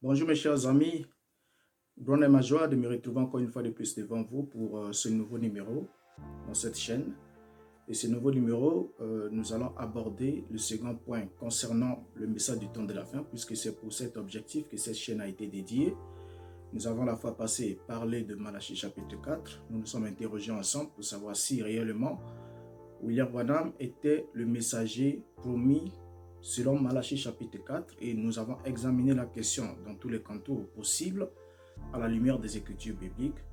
Bonjour mes chers amis, grande est ma joie de me retrouver encore une fois de plus devant vous pour ce nouveau numéro dans cette chaîne. Et ce nouveau numéro, nous allons aborder le second point concernant le message du temps de la fin, puisque c'est pour cet objectif que cette chaîne a été dédiée. Nous avons la fois passée parlé de Malachie chapitre 4. Nous nous sommes interrogés ensemble pour savoir si réellement William Branham était le messager promis selon Malachie chapitre 4, et nous avons examiné la question dans tous les contours possibles à la lumière des Écritures bibliques.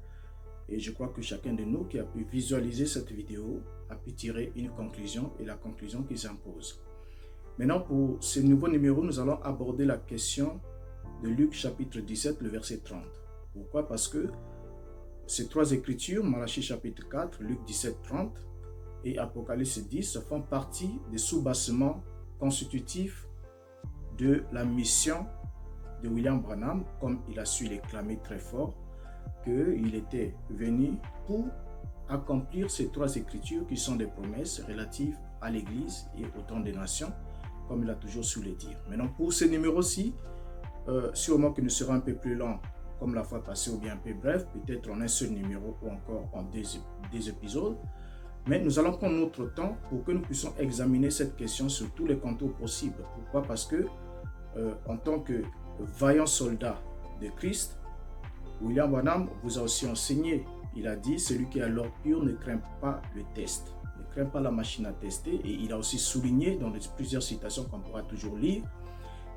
Et je crois que chacun de nous qui a pu visualiser cette vidéo a pu tirer une conclusion, et la conclusion qui s'impose. Maintenant, pour ce nouveau numéro, nous allons aborder la question de Luc chapitre 17, le verset 30. Pourquoi? Parce que ces trois Écritures, Malachie chapitre 4, Luc 17, 30 et Apocalypse 10, font partie des sous-bassements constitutifs de la mission de William Branham, comme il a su l'exclamer très fort, qu'il était venu pour accomplir ces trois Écritures qui sont des promesses relatives à l'Église et au temps des nations, comme il a toujours su le dire. Maintenant, pour ce numéro-ci, sûrement que nous serons un peu plus long comme la fois passée, ou bien un peu bref, peut-être en un seul numéro ou encore en deux épisodes. Mais nous allons prendre notre temps pour que nous puissions examiner cette question sur tous les contours possibles. Pourquoi? Parce que en tant que vaillant soldat de Christ, William Branham vous a aussi enseigné. Il a dit, celui qui a l'or pur ne craint pas le test, ne craint pas la machine à tester. Et il a aussi souligné dans plusieurs citations qu'on pourra toujours lire,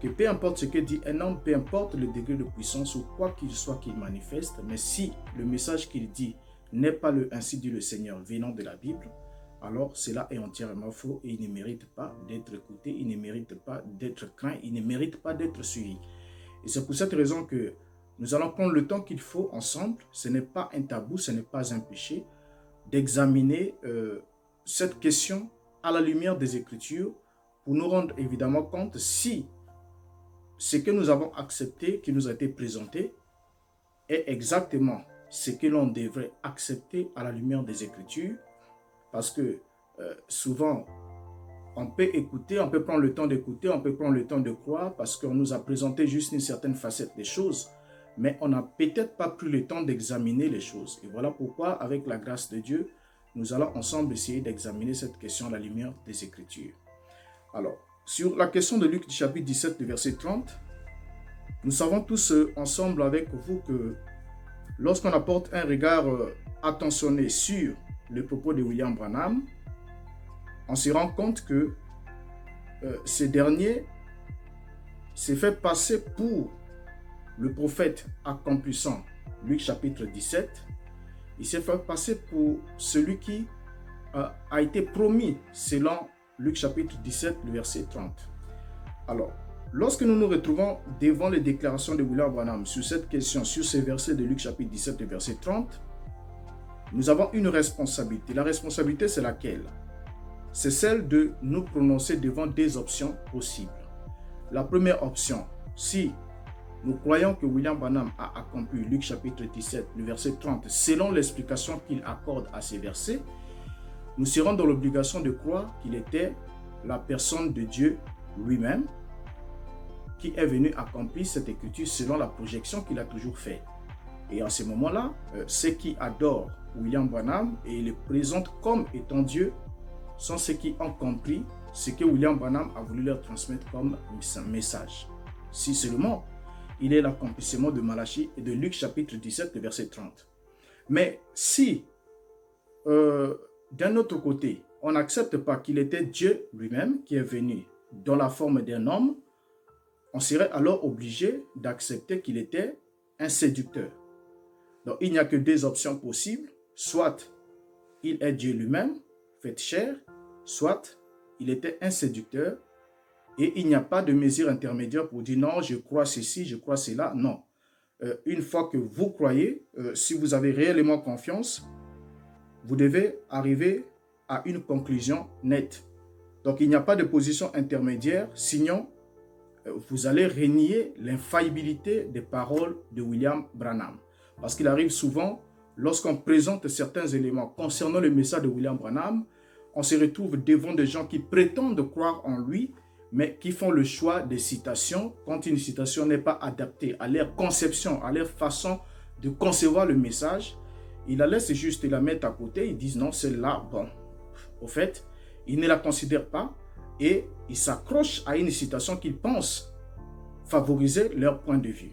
que peu importe ce que dit un homme, peu importe le degré de puissance ou quoi qu'il soit qu'il manifeste, mais si le message qu'il dit n'est pas le ainsi dit le Seigneur venant de la Bible, alors cela est entièrement faux et il ne mérite pas d'être écouté, il ne mérite pas d'être craint, il ne mérite pas d'être suivi. Et c'est pour cette raison que nous allons prendre le temps qu'il faut ensemble. Ce n'est pas un tabou, ce n'est pas un péché d'examiner cette question à la lumière des Écritures pour nous rendre évidemment compte si ce que nous avons accepté, qui nous a été présenté, est exactement ce que l'on devrait accepter à la lumière des Écritures. Parce que souvent, on peut écouter, on peut prendre le temps d'écouter, on peut prendre le temps de croire parce qu'on nous a présenté juste une certaine facette des choses, mais on n'a peut-être pas pris le temps d'examiner les choses. Et voilà pourquoi, avec la grâce de Dieu, nous allons ensemble essayer d'examiner cette question à la lumière des Écritures. Alors, sur la question de Luc chapitre 17, le verset 30, nous savons tous ensemble avec vous que lorsqu'on apporte un regard attentionné sur le propos de William Branham, on se rend compte que ce dernier s'est fait passer pour le prophète accomplissant Luc chapitre 17. Il s'est fait passer pour celui qui a été promis selon Luc chapitre 17, le verset 30. Alors, lorsque nous nous retrouvons devant les déclarations de William Branham sur cette question, sur ces versets de Luc chapitre 17, le verset 30, nous avons une responsabilité. La responsabilité, c'est laquelle? C'est celle de nous prononcer devant des options possibles. La première option, si nous croyons que William Branham a accompli Luc chapitre 17, le verset 30, selon l'explication qu'il accorde à ces versets, nous serons dans l'obligation de croire qu'il était la personne de Dieu lui-même qui est venu accomplir cette écriture selon la projection qu'il a toujours faite. Et en ce moment-là, ceux qui adorent William Branham et le présentent comme étant Dieu sont ceux qui ont compris ce que William Branham a voulu leur transmettre comme message. Si seulement il est l'accomplissement de Malachie et de Luc chapitre 17, verset 30. Mais si, d'un autre côté, on n'accepte pas qu'il était Dieu lui-même qui est venu dans la forme d'un homme, on serait alors obligé d'accepter qu'il était un séducteur. Donc, il n'y a que deux options possibles. Soit il est Dieu lui-même, fait chair, soit il était un séducteur et il n'y a pas de mesure intermédiaire pour dire non, je crois ceci, je crois cela. Non. Une fois que vous croyez, si vous avez réellement confiance, vous devez arriver à une conclusion nette. Donc, il n'y a pas de position intermédiaire, sinon vous allez renier l'infaillibilité des paroles de William Branham. Parce qu'il arrive souvent, lorsqu'on présente certains éléments concernant le message de William Branham, on se retrouve devant des gens qui prétendent croire en lui, mais qui font le choix des citations quand une citation n'est pas adaptée à leur conception, à leur façon de concevoir le message. Ils la laissent juste la mettre à côté, ils disent non, celle-là, bon, au fait, ils ne la considèrent pas et ils s'accrochent à une citation qu'ils pensent favoriser leur point de vue.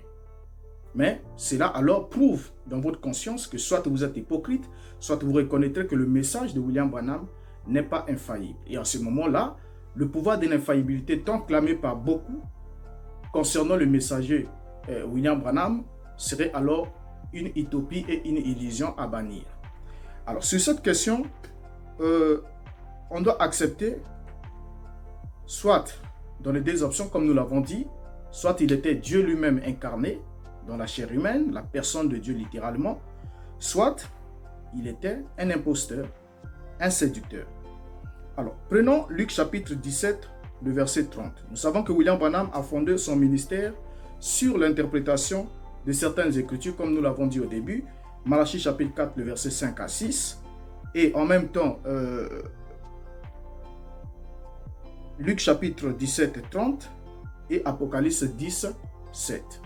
Mais cela alors prouve dans votre conscience que soit vous êtes hypocrite, soit vous reconnaîtrez que le message de William Branham n'est pas infaillible. Et en ce moment-là, le pouvoir de l'infaillibilité tant clamé par beaucoup concernant le messager William Branham serait alors une utopie et une illusion à bannir. Alors sur cette question, on doit accepter soit dans les deux options comme nous l'avons dit, soit il était Dieu lui-même incarné dans la chair humaine, la personne de Dieu littéralement, soit il était un imposteur, un séducteur. Alors, prenons Luc chapitre 17, le verset 30. Nous savons que William Branham a fondé son ministère sur l'interprétation de certaines écritures, comme nous l'avons dit au début, Malachie chapitre 4, le verset 5 à 6, et en même temps, Luc chapitre 17, 30, et Apocalypse 10, 7.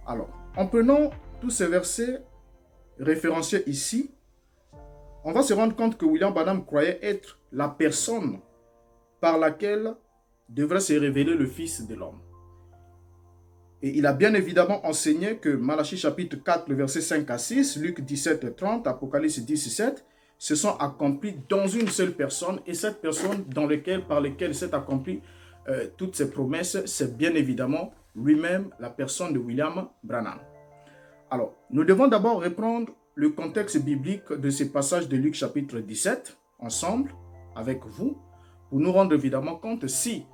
Alors, en prenant tous ces versets référenciés ici, on va se rendre compte que William Branham croyait être la personne par laquelle devrait se révéler le Fils de l'homme. Et il a bien évidemment enseigné que Malachie chapitre 4, le verset 5 à 6, Luc 17, 30, Apocalypse 10, 7, se sont accomplis dans une seule personne, et cette personne par laquelle s'est accomplie toutes ces promesses, c'est bien évidemment lui-même la personne de William Branham. Alors, nous devons d'abord reprendre le contexte biblique de ces passages de Luc chapitre 17, ensemble, avec vous, pour nous rendre évidemment compte si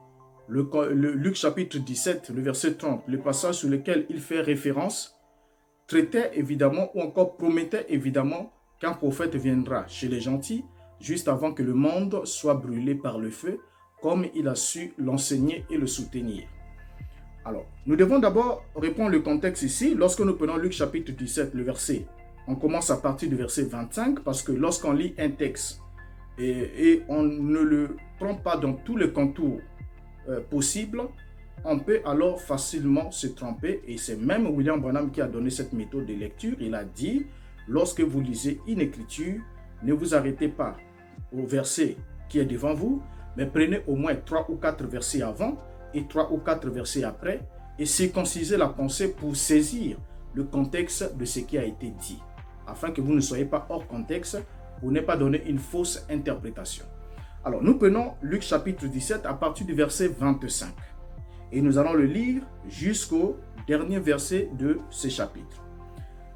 le Luc chapitre 17, le verset 30, le passage sur lequel il fait référence, traitait évidemment ou encore promettait évidemment qu'un prophète viendra chez les gentils juste avant que le monde soit brûlé par le feu, comme il a su l'enseigner et le soutenir. Alors, nous devons d'abord répondre le contexte ici. Lorsque nous prenons Luc chapitre 17, le verset, on commence à partir du verset 25, parce que lorsqu'on lit un texte et on ne le prend pas dans tous les contours possibles, on peut alors facilement se tromper. Et c'est même William Branham qui a donné cette méthode de lecture. Il a dit, lorsque vous lisez une écriture, ne vous arrêtez pas au verset qui est devant vous, mais prenez au moins 3 ou 4 versets avant et 3 ou 4 versets après et circoncisez la pensée pour saisir le contexte de ce qui a été dit, afin que vous ne soyez pas hors contexte pour ne pas donner une fausse interprétation. Alors, nous prenons Luc chapitre 17 à partir du verset 25 et nous allons le lire jusqu'au dernier verset de ce chapitre.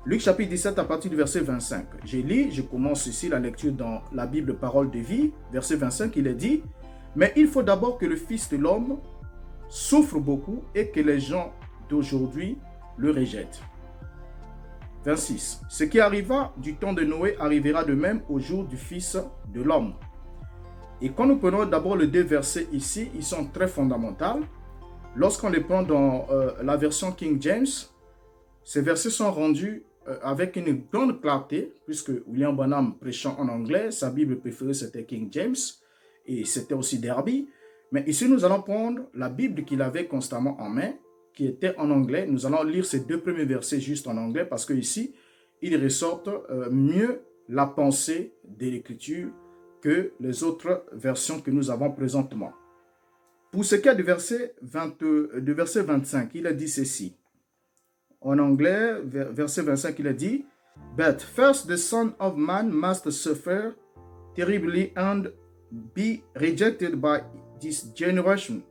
Luc chapitre 17 à partir du verset 25. Je commence ici la lecture dans la Bible Parole de vie. Verset 25, il est dit, « Mais il faut d'abord que le Fils de l'homme souffre beaucoup et que les gens d'aujourd'hui le rejettent. » 26. « Ce qui arriva du temps de Noé arrivera de même au jour du Fils de l'homme. » Et quand nous prenons d'abord les deux versets ici, ils sont très fondamentaux. Lorsqu'on les prend dans la version King James, ces versets sont rendus avec une grande clarté, puisque William Branham prêchant en anglais, sa Bible préférée c'était King James, et c'était aussi Derby. Mais ici nous allons prendre la Bible qu'il avait constamment en main, qui était en anglais. Nous allons lire ces deux premiers versets juste en anglais, parce que ici, il ressortent mieux la pensée de l'Écriture que les autres versions que nous avons présentement. Pour ce qui est du verset 25, il a dit ceci. En anglais, verset 25, il a dit, « But first the Son of Man must suffer terribly and be rejected by this generation. »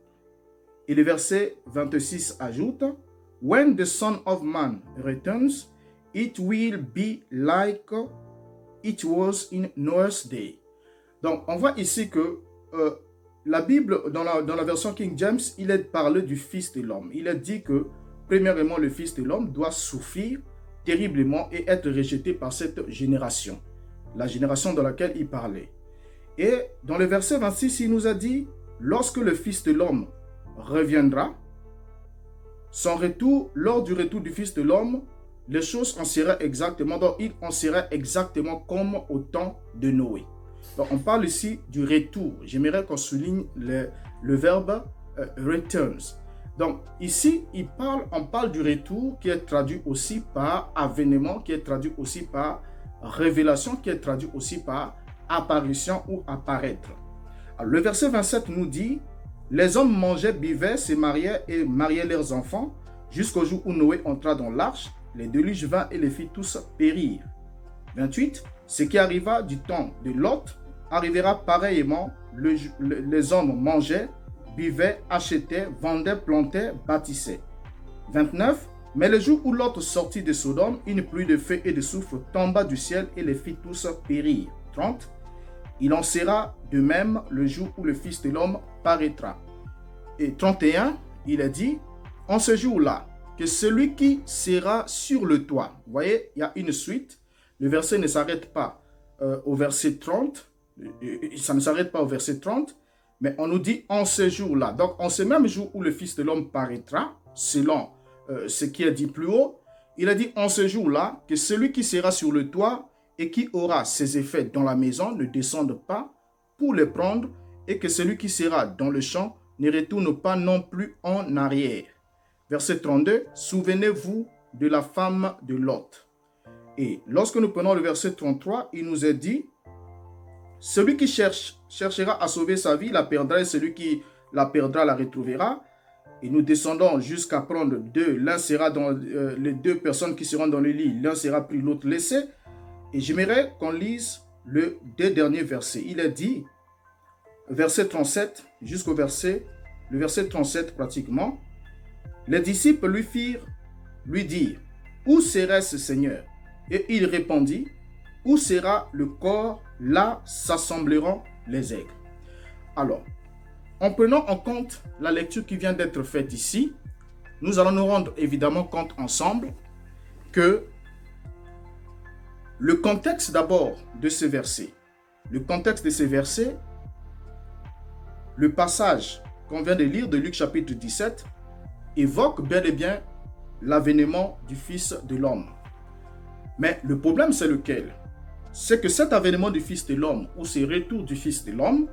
Et le verset 26 ajoute, « When the Son of Man returns, it will be like it was in Noah's day. » Donc, on voit ici que la Bible, dans la version King James, il est parlé du Fils de l'homme. Il est dit que, premièrement, le Fils de l'homme doit souffrir terriblement et être rejeté par cette génération, la génération dans laquelle il parlait. Et dans le verset 26, il nous a dit, lorsque le Fils de l'homme reviendra, son retour, lors du retour du Fils de l'homme, les choses en seraient exactement, donc il en serait exactement comme au temps de Noé. Donc on parle ici du retour. J'aimerais qu'on souligne le verbe returns. Donc ici, on parle du retour qui est traduit aussi par avènement, qui est traduit aussi par révélation, qui est traduit aussi par apparition ou apparaître. Alors, le verset 27 nous dit, les hommes mangeaient, buvaient, se mariaient et mariaient leurs enfants jusqu'au jour où Noé entra dans l'arche. Les déluges vinrent et les fit tous périr. 28. Ce qui arriva du temps de Lot arrivera pareillement. Les hommes mangeaient, buvaient, achetaient, vendaient, plantaient, bâtissaient. 29. Mais le jour où Lot sortit de Sodome, une pluie de feu et de soufre tomba du ciel et les fit tous périr. 30. Il en sera de même le jour où le Fils de l'homme paraîtra. Et 31, il est dit, en ce jour-là, que celui qui sera sur le toit, vous voyez, il y a une suite, le verset ne s'arrête pas au verset 30, ça ne s'arrête pas au verset 30, mais on nous dit en ce jour-là. Donc, en ce même jour où le Fils de l'homme paraîtra, selon ce qui est dit plus haut, il a dit en ce jour-là que celui qui sera sur le toit et qui aura ses effets dans la maison ne descende pas pour les prendre et que celui qui sera dans le champ ne retourne pas non plus en arrière. Verset 32, souvenez-vous de la femme de Lot. Et lorsque nous prenons le verset 33, il nous est dit, celui qui cherchera à sauver sa vie la perdra et celui qui la perdra la retrouvera. Et nous descendons jusqu'à prendre deux. L'un sera dans les deux personnes qui seront dans le lit. L'un sera pris, l'autre laissé. Et j'aimerais qu'on lise le deux derniers versets. Il est dit, verset 37 jusqu'au verset 37 pratiquement, les disciples lui dirent, où serait-ce Seigneur? Et il répondit, où sera le corps? Là s'assembleront les aigles. Alors, en prenant en compte la lecture qui vient d'être faite ici, nous allons nous rendre évidemment compte ensemble que le contexte d'abord de ces versets, le passage qu'on vient de lire de Luc chapitre 17 évoque bel et bien l'avènement du Fils de l'homme. Mais le problème c'est lequel? C'est que cet avènement du Fils de l'homme ou ce retour du Fils de l'homme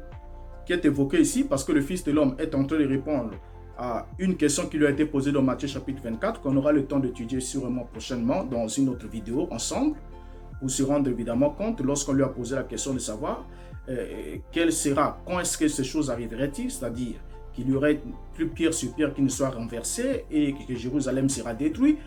qui est évoqué ici parce que le Fils de l'homme est en train de répondre à une question qui lui a été posée dans Matthieu chapitre 24 qu'on aura le temps d'étudier sûrement prochainement dans une autre vidéo ensemble pour se rendre évidemment compte lorsqu'on lui a posé la question de savoir quand est-ce que ces choses arriveraient-ils, c'est-à-dire qu'il y aurait plus pierre sur pierre qui ne soit renversée et que Jérusalem sera détruit.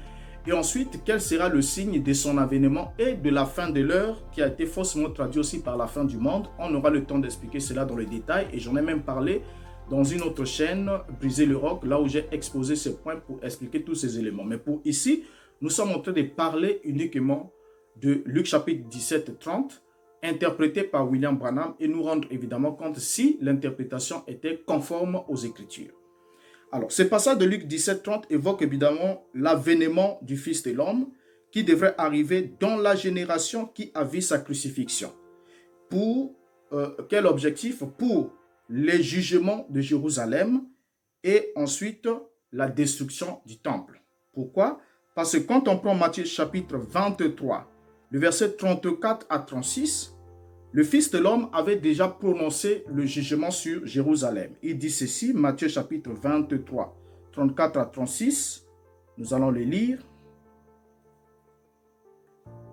Et ensuite, quel sera le signe de son avènement et de la fin de l'heure qui a été faussement traduit aussi par la fin du monde. On aura le temps d'expliquer cela dans le détail et j'en ai même parlé dans une autre chaîne, Briser le roc, là où j'ai exposé ces points pour expliquer tous ces éléments. Mais pour ici, nous sommes en train de parler uniquement de Luc chapitre 17, 30, interprété par William Branham et nous rendre évidemment compte si l'interprétation était conforme aux Écritures. Alors, ce passage de Luc 17, 30 évoque évidemment l'avènement du Fils de l'homme qui devrait arriver dans la génération qui a vu sa crucifixion. Pour quel objectif? Pour les jugements de Jérusalem et ensuite la destruction du temple. Pourquoi? Parce que quand on prend Matthieu chapitre 23, le verset 34 à 36, le Fils de l'homme avait déjà prononcé le jugement sur Jérusalem. Il dit ceci, Matthieu chapitre 23, 34 à 36. Nous allons le lire.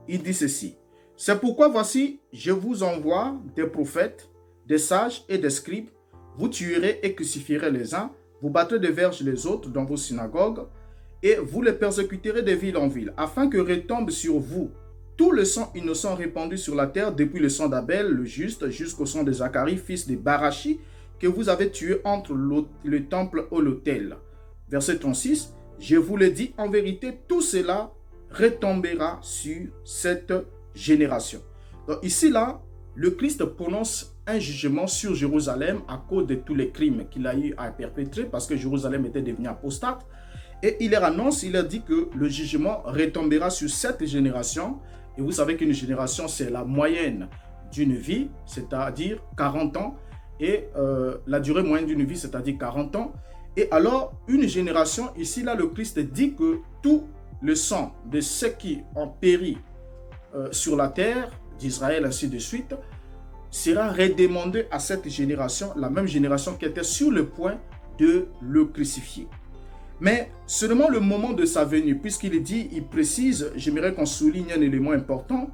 Il dit ceci. C'est pourquoi voici, je vous envoie des prophètes, des sages et des scribes. Vous tuerez et crucifierez les uns, vous battrez de verges les autres dans vos synagogues, et vous les persécuterez de ville en ville, afin que retombe sur vous tout le sang innocent répandu sur la terre, depuis le sang d'Abel, le juste, jusqu'au sang de Zacharie, fils de Barachi, que vous avez tué entre le temple et l'autel. Verset 36, je vous le dis, en vérité, tout cela retombera sur cette génération. Donc ici, là, le Christ prononce un jugement sur Jérusalem à cause de tous les crimes qu'il a eu à perpétrer, parce que Jérusalem était devenue apostate. Et il leur annonce, il leur dit que le jugement retombera sur cette génération. Et vous savez qu'une génération, c'est la moyenne d'une vie, c'est-à-dire 40 ans. Et la durée moyenne d'une vie, c'est-à-dire 40 ans. Et alors, une génération, ici, là, le Christ dit que tout le sang de ceux qui ont péri sur la terre, d'Israël, ainsi de suite, sera redemandé à cette génération, la même génération qui était sur le point de le crucifier. Mais seulement le moment de sa venue, puisqu'il dit, il précise, j'aimerais qu'on souligne un élément important,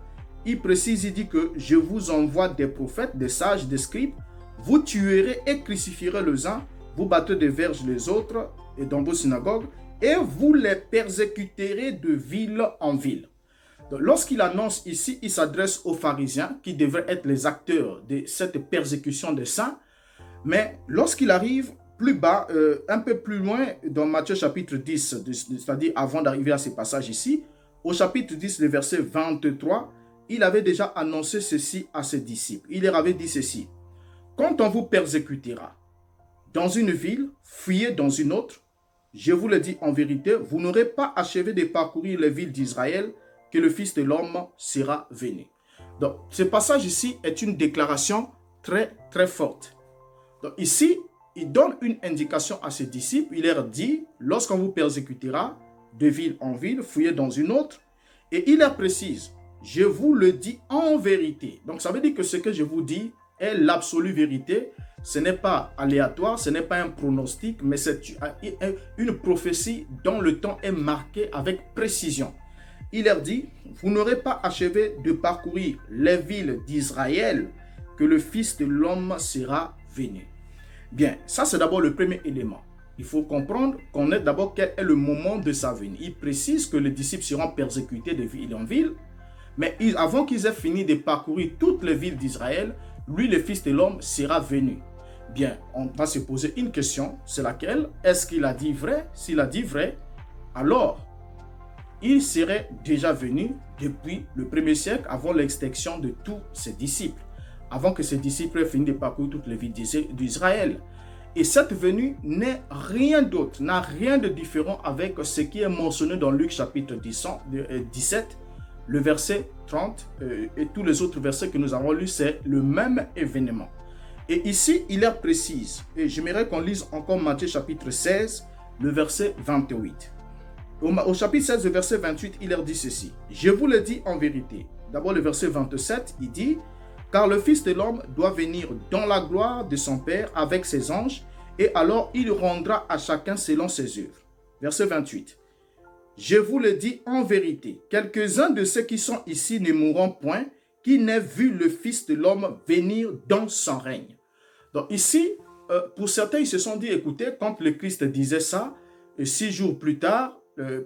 il précise, il dit que je vous envoie des prophètes, des sages, des scribes, vous tuerez et crucifierez les uns, vous battrez des verges les autres et dans vos synagogues, et vous les persécuterez de ville en ville. Lorsqu'il annonce ici, il s'adresse aux pharisiens qui devraient être les acteurs de cette persécution des saints. Mais lorsqu'il arrive plus bas, un peu plus loin, dans Matthieu chapitre 10, c'est-à-dire avant d'arriver à ces passages ici, au chapitre 10, le verset 23, il avait déjà annoncé ceci à ses disciples. Il leur avait dit ceci. Quand on vous persécutera dans une ville, fuyez dans une autre. Je vous le dis en vérité, vous n'aurez pas achevé de parcourir les villes d'Israël que le Fils de l'homme sera venu. Donc, ce passage ici est une déclaration très, très forte. Donc, ici, il donne une indication à ses disciples. Il leur dit, lorsqu'on vous persécutera de ville en ville, fuyez dans une autre. Et il leur précise, je vous le dis en vérité. Donc, ça veut dire que ce que je vous dis est l'absolue vérité. Ce n'est pas aléatoire, ce n'est pas un pronostic, mais c'est une prophétie dont le temps est marqué avec précision. Il leur dit, vous n'aurez pas achevé de parcourir les villes d'Israël que le Fils de l'homme sera venu. Bien, ça c'est d'abord le premier élément. Il faut comprendre, connaître d'abord quel est le moment de sa venue. Il précise que les disciples seront persécutés de ville en ville, mais avant qu'ils aient fini de parcourir toutes les villes d'Israël, lui, le Fils de l'homme, sera venu. Bien, on va se poser une question, c'est laquelle? Est-ce qu'il a dit vrai? S'il a dit vrai, alors il serait déjà venu depuis le 1er siècle, avant l'extinction de tous ses disciples, avant que ses disciples aient fini de parcourir toutes les villes d'Israël. Et cette venue n'est rien d'autre, n'a rien de différent avec ce qui est mentionné dans Luc chapitre 17, le verset 30 et tous les autres versets que nous avons lus, c'est le même événement. Et ici, il est précise, et j'aimerais qu'on lise encore Matthieu chapitre 16, le verset 28. Au chapitre 16, le verset 28, il leur dit ceci. Je vous le dis en vérité. D'abord, le verset 27, il dit, car le Fils de l'homme doit venir dans la gloire de son Père avec ses anges, et alors il rendra à chacun selon ses œuvres. Verset 28. Je vous le dis en vérité, quelques-uns de ceux qui sont ici ne mourront point, qui n'aient vu le Fils de l'homme venir dans son règne. Donc ici, pour certains, ils se sont dit, écoutez, quand le Christ disait ça, 6 jours plus tard,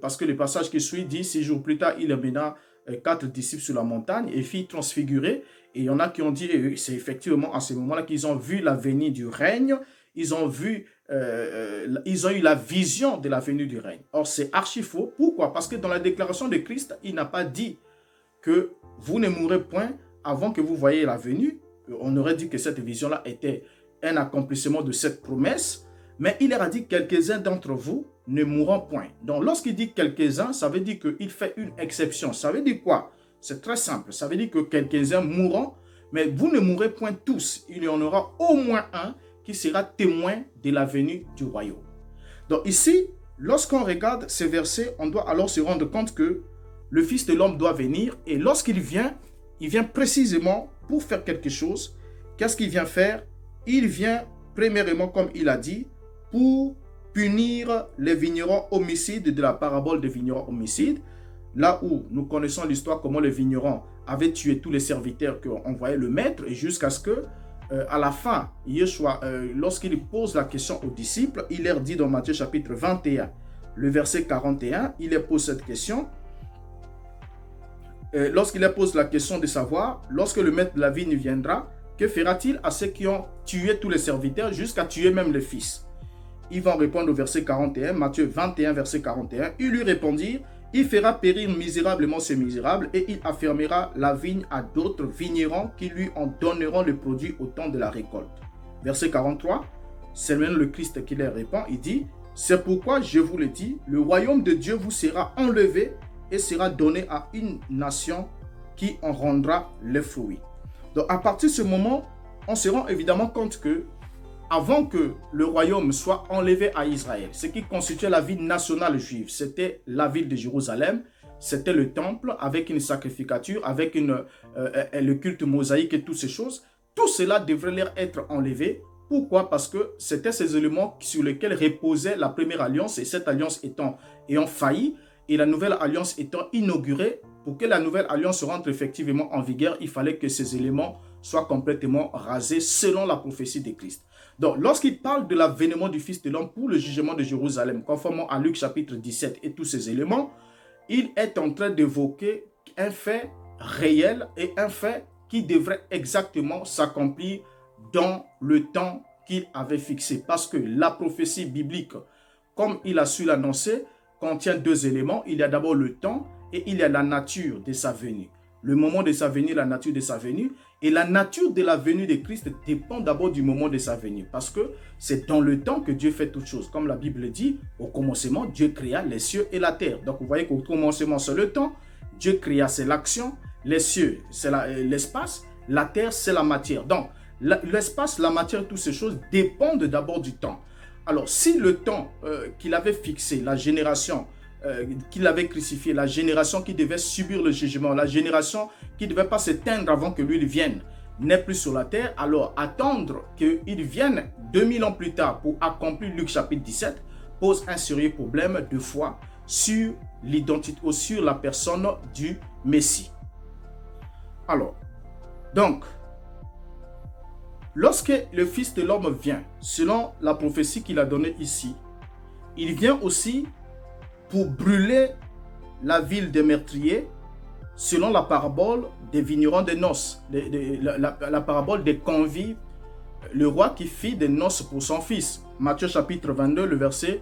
parce que le passage qui suit dit, 6 jours plus tard, il amena 4 disciples sur la montagne et fit transfigurer. Et il y en a qui ont dit, c'est effectivement à ce moment-là qu'ils ont vu la venue du règne, ils ont eu la vision de la venue du règne. Or, c'est archi faux. Pourquoi? Parce que dans la déclaration de Christ, il n'a pas dit que vous ne mourrez point avant que vous voyez la venue. On aurait dit que cette vision-là était un accomplissement de cette promesse. Mais il leur a dit, quelques-uns d'entre vous ne mourront point. Donc, lorsqu'il dit quelques-uns, ça veut dire qu'il fait une exception. Ça veut dire quoi? C'est très simple. Ça veut dire que quelques-uns mourront, mais vous ne mourrez point tous. Il y en aura au moins un qui sera témoin de la venue du royaume. Donc ici, lorsqu'on regarde ces versets, on doit alors se rendre compte que le Fils de l'homme doit venir. Et lorsqu'il vient, il vient précisément pour faire quelque chose. Qu'est-ce qu'il vient faire? Il vient, premièrement, comme il a dit, pour punir les vignerons homicides de la parabole des vignerons homicides. Là où nous connaissons l'histoire, comment les vignerons avaient tué tous les serviteurs qu'envoyait le maître, et jusqu'à ce que, à la fin, Yeshua, lorsqu'il pose la question aux disciples, il leur dit dans Matthieu chapitre 21, le verset 41, il leur pose cette question. Lorsqu'il leur pose la question de savoir, lorsque le maître de la vigne viendra, que fera-t-il à ceux qui ont tué tous les serviteurs jusqu'à tuer même le fils? Ils vont répondre au verset 41, Matthieu 21, verset 41. Ils lui répondirent, il fera périr misérablement ces misérables et il affermera la vigne à d'autres vignerons qui lui en donneront le produit au temps de la récolte. Verset 43, c'est même le Christ qui leur répond, il dit, c'est pourquoi je vous le dis, le royaume de Dieu vous sera enlevé et sera donné à une nation qui en rendra les fruits. Donc à partir de ce moment, on se rend évidemment compte que avant que le royaume soit enlevé à Israël, ce qui constituait la ville nationale juive, c'était la ville de Jérusalem, c'était le temple avec une sacrificature, avec le culte mosaïque et toutes ces choses. Tout cela devrait leur être enlevé Pourquoi? Parce que c'était ces éléments sur lesquels reposait la première alliance, et cette alliance ayant failli, et la nouvelle alliance étant inaugurée. Pour que la nouvelle alliance rentre effectivement en vigueur, il fallait que ces éléments soient complètement rasés selon la prophétie de Christ. Donc, lorsqu'il parle de l'avènement du Fils de l'homme pour le jugement de Jérusalem, conformément à Luc chapitre 17 et tous ces éléments, il est en train d'évoquer un fait réel et un fait qui devrait exactement s'accomplir dans le temps qu'il avait fixé. Parce que la prophétie biblique, comme il a su l'annoncer, contient deux éléments. Il y a d'abord le temps et il y a la nature de sa venue. Le moment de sa venue, la nature de sa venue. Et la nature de la venue de Christ dépend d'abord du moment de sa venue. Parce que c'est dans le temps que Dieu fait toutes choses. Comme la Bible dit, au commencement, Dieu créa les cieux et la terre. Donc vous voyez qu'au commencement, c'est le temps. Dieu créa, c'est l'action. Les cieux, c'est l'espace. La terre, c'est la matière. Donc, l'espace, la matière, toutes ces choses dépendent d'abord du temps. Alors, si le temps qu'il avait fixé, la génération qu'il avait crucifié, la génération qui devait subir le jugement, la génération qui ne devait pas s'éteindre avant que lui il vienne, n'est plus sur la terre, alors attendre qu'il vienne 2000 ans plus tard pour accomplir Luc chapitre 17 pose un sérieux problème de foi sur l'identité ou sur la personne du Messie. Alors, donc, lorsque le Fils de l'homme vient, selon la prophétie qu'il a donnée ici, il vient aussi pour brûler la ville des meurtriers, selon la parabole des vignerons de noces, la parabole des convives, le roi qui fit des noces pour son fils. Matthieu chapitre 22, le verset,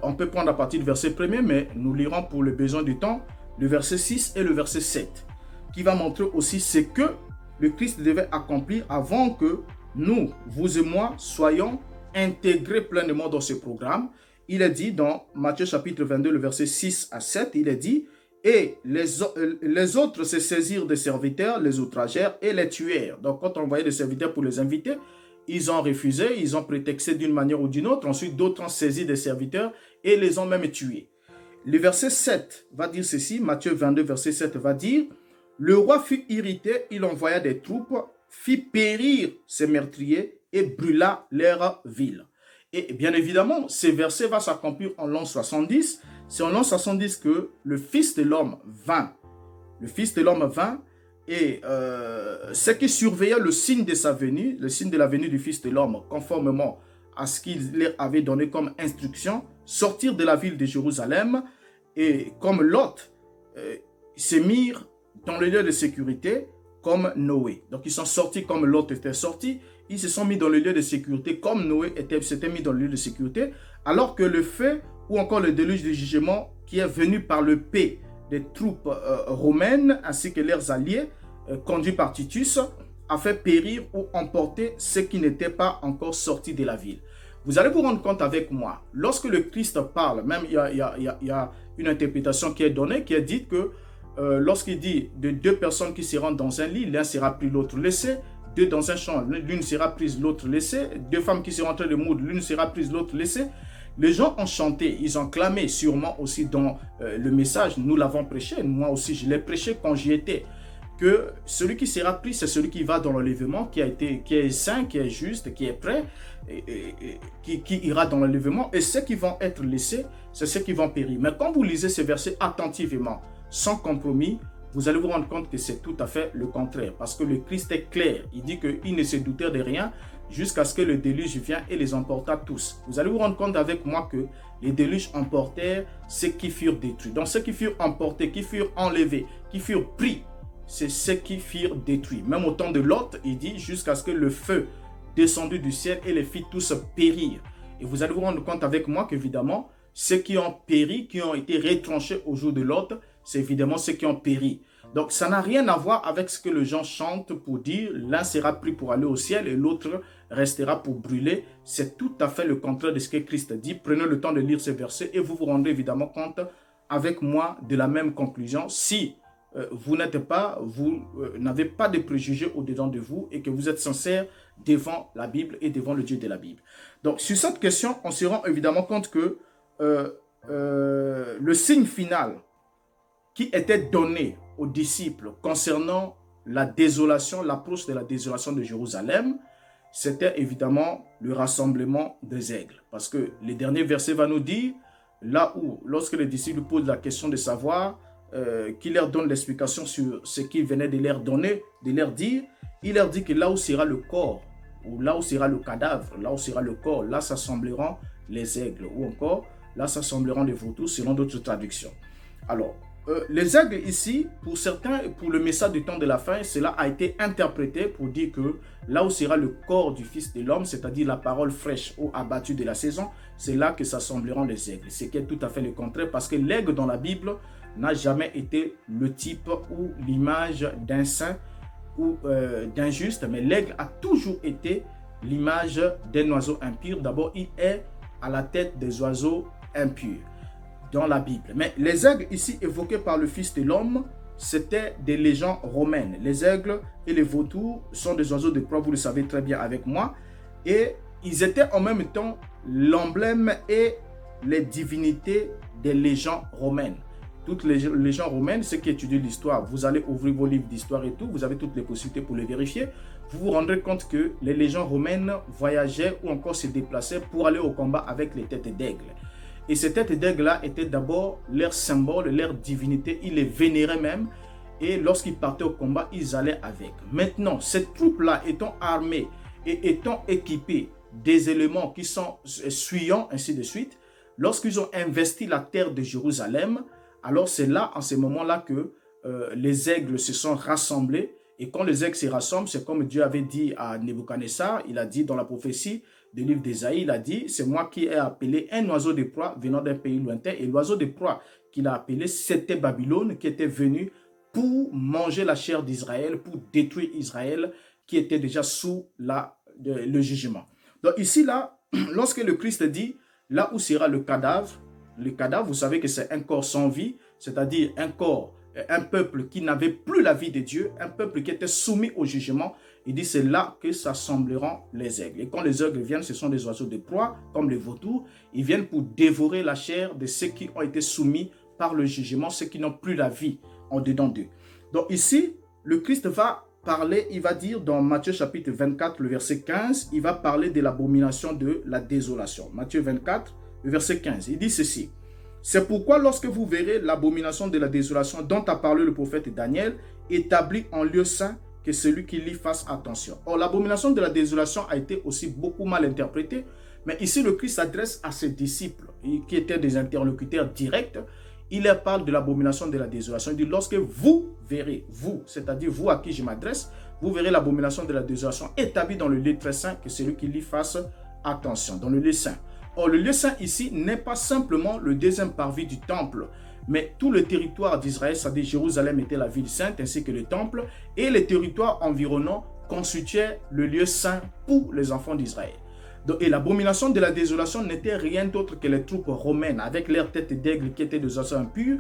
on peut prendre à partir du verset 1er, mais nous lirons pour le besoin du temps, le verset 6 et le verset 7, qui va montrer aussi ce que le Christ devait accomplir avant que nous, vous et moi, soyons intégrés pleinement dans ce programme. Il est dit dans Matthieu chapitre 22, le verset 6 à 7, il est dit « Et les autres se saisirent des serviteurs, les outragèrent et les tuèrent. » Donc quand on envoyait des serviteurs pour les inviter, ils ont refusé, ils ont prétexté d'une manière ou d'une autre. Ensuite, d'autres ont saisi des serviteurs et les ont même tués. Le verset 7 va dire ceci, Matthieu 22, verset 7 va dire « Le roi fut irrité, il envoya des troupes, fit périr ses meurtriers et brûla leur ville. » Et bien évidemment, ce verset va s'accomplir en l'an 70. C'est en l'an 70 que le Fils de l'homme vint. Le Fils de l'homme vint et ce qui surveillait le signe de sa venue, le signe de la venue du Fils de l'homme, conformément à ce qu'il leur avait donné comme instruction, sortir de la ville de Jérusalem et comme Lot, se mirent dans le lieu de sécurité comme Noé. Donc ils sont sortis comme Lot était sorti. Ils se sont mis dans le lieu de sécurité comme Noé s'était mis dans le lieu de sécurité, alors que le feu ou encore le déluge de jugement qui est venu par le paix des troupes romaines ainsi que leurs alliés, conduits par Titus, a fait périr ou emporter ceux qui n'étaient pas encore sortis de la ville. Vous allez vous rendre compte avec moi, lorsque le Christ parle, même il y a une interprétation qui est donnée, qui est dite que lorsqu'il dit de deux personnes qui se rendent dans un lit, l'un sera pris, l'autre laissé. Deux dans un champ, l'une sera prise, l'autre laissée. Deux femmes qui seront en train de moudre, l'une sera prise, l'autre laissée. Les gens ont chanté, ils ont clamé, sûrement aussi dans le message, nous l'avons prêché, moi aussi je l'ai prêché quand j'y étais, que celui qui sera pris, c'est celui qui va dans l'enlèvement, qui est saint, qui est juste, qui est prêt, qui ira dans l'enlèvement. Et ceux qui vont être laissés, c'est ceux qui vont périr. Mais quand vous lisez ces versets attentivement, sans compromis, vous allez vous rendre compte que c'est tout à fait le contraire. Parce que le Christ est clair. Il dit qu'il ne se doutait de rien jusqu'à ce que le déluge vienne et les emporta tous. Vous allez vous rendre compte avec moi que les déluges emportèrent ceux qui furent détruits. Donc ceux qui furent emportés, qui furent enlevés, qui furent pris, c'est ceux qui furent détruits. Même au temps de Lot, il dit jusqu'à ce que le feu descendu du ciel et les fit tous périr. Et vous allez vous rendre compte avec moi qu'évidemment, ceux qui ont péri, qui ont été retranchés au jour de Lot, c'est évidemment ceux qui ont péri. Donc, ça n'a rien à voir avec ce que les gens chantent pour dire l'un sera pris pour aller au ciel et l'autre restera pour brûler. C'est tout à fait le contraire de ce que Christ dit. Prenez le temps de lire ces versets et vous vous rendrez évidemment compte avec moi de la même conclusion. Si vous n'avez pas de préjugés au-dedans de vous et que vous êtes sincère devant la Bible et devant le Dieu de la Bible. Donc, sur cette question, on se rend évidemment compte que le signe final qui était donné aux disciples concernant la désolation, l'approche de la désolation de Jérusalem, c'était évidemment le rassemblement des aigles. Parce que le dernier verset va nous dire, là où, lorsque les disciples posent la question de savoir, qui leur donne l'explication sur ce qu'il venait de leur donner, de leur dire, il leur dit que là où sera le corps, ou là où sera le cadavre, là où sera le corps, là s'assembleront les aigles, ou encore, là s'assembleront les vautours, selon d'autres traductions. Alors, les aigles ici, pour certains, pour le message du temps de la fin, cela a été interprété pour dire que là où sera le corps du Fils de l'homme, c'est-à-dire la parole fraîche ou abattue de la saison, c'est là que s'assembleront les aigles. Ce qui est tout à fait le contraire, parce que l'aigle dans la Bible n'a jamais été le type ou l'image d'un saint ou d'un juste, mais l'aigle a toujours été l'image d'un oiseau impur. D'abord, il est à la tête des oiseaux impurs dans la Bible. Mais les aigles ici évoqués par le Fils de l'homme, c'était des légendes romaines. Les aigles et les vautours sont des oiseaux de proie, vous le savez très bien avec moi. Et ils étaient en même temps l'emblème et les divinités des légendes romaines. Toutes les légendes romaines, ceux qui étudient l'histoire, vous allez ouvrir vos livres d'histoire et tout, vous avez toutes les possibilités pour les vérifier. Vous vous rendrez compte que les légendes romaines voyageaient ou encore se déplaçaient pour aller au combat avec les têtes d'aigle. Et ces têtes d'aigle-là étaient d'abord leur symbole, leur divinité. Ils les vénéraient même. Et lorsqu'ils partaient au combat, ils allaient avec. Maintenant, ces troupes-là étant armées et étant équipées des éléments qui sont suyants, ainsi de suite, lorsqu'ils ont investi la terre de Jérusalem, alors c'est là, en ce moment-là, que les aigles se sont rassemblés. Et quand les aigles se rassemblent, c'est comme Dieu avait dit à Nebuchadnezzar, il a dit dans la prophétie du livre d'Ésaïe, il a dit, c'est moi qui ai appelé un oiseau de proie venant d'un pays lointain. Et l'oiseau de proie qu'il a appelé, c'était Babylone, qui était venu pour manger la chair d'Israël, pour détruire Israël, qui était déjà sous le jugement. Donc ici, là, lorsque le Christ dit, là où sera le cadavre, vous savez que c'est un corps sans vie, c'est-à-dire un corps, un peuple qui n'avait plus la vie de Dieu, un peuple qui était soumis au jugement. Il dit c'est là que s'assembleront les aigles. Et quand les aigles viennent, ce sont des oiseaux de proie, comme les vautours. Ils viennent pour dévorer la chair de ceux qui ont été soumis par le jugement, ceux qui n'ont plus la vie en dedans d'eux. Donc ici, le Christ va parler, il va dire dans Matthieu chapitre 24, le verset 15, il va parler de l'abomination de la désolation. Matthieu 24, le verset 15, il dit ceci. C'est pourquoi lorsque vous verrez l'abomination de la désolation dont a parlé le prophète Daniel, établie en lieu saint, que celui qui lit fasse attention. Or, l'abomination de la désolation a été aussi beaucoup mal interprétée, mais ici le Christ s'adresse à ses disciples, qui étaient des interlocuteurs directs. Il leur parle de l'abomination de la désolation. Il dit, lorsque vous verrez, vous, c'est-à-dire vous à qui je m'adresse, vous verrez l'abomination de la désolation établie dans le lieu très saint, que celui qui lit fasse attention, dans le lieu saint. Or, le lieu saint ici n'est pas simplement le deuxième parvis du temple, mais tout le territoire d'Israël, c'est-à-dire Jérusalem était la ville sainte ainsi que le temple, et les territoires environnants constituaient le lieu saint pour les enfants d'Israël. Et l'abomination de la désolation n'était rien d'autre que les troupes romaines avec leurs têtes d'aigle qui étaient des oiseaux impurs.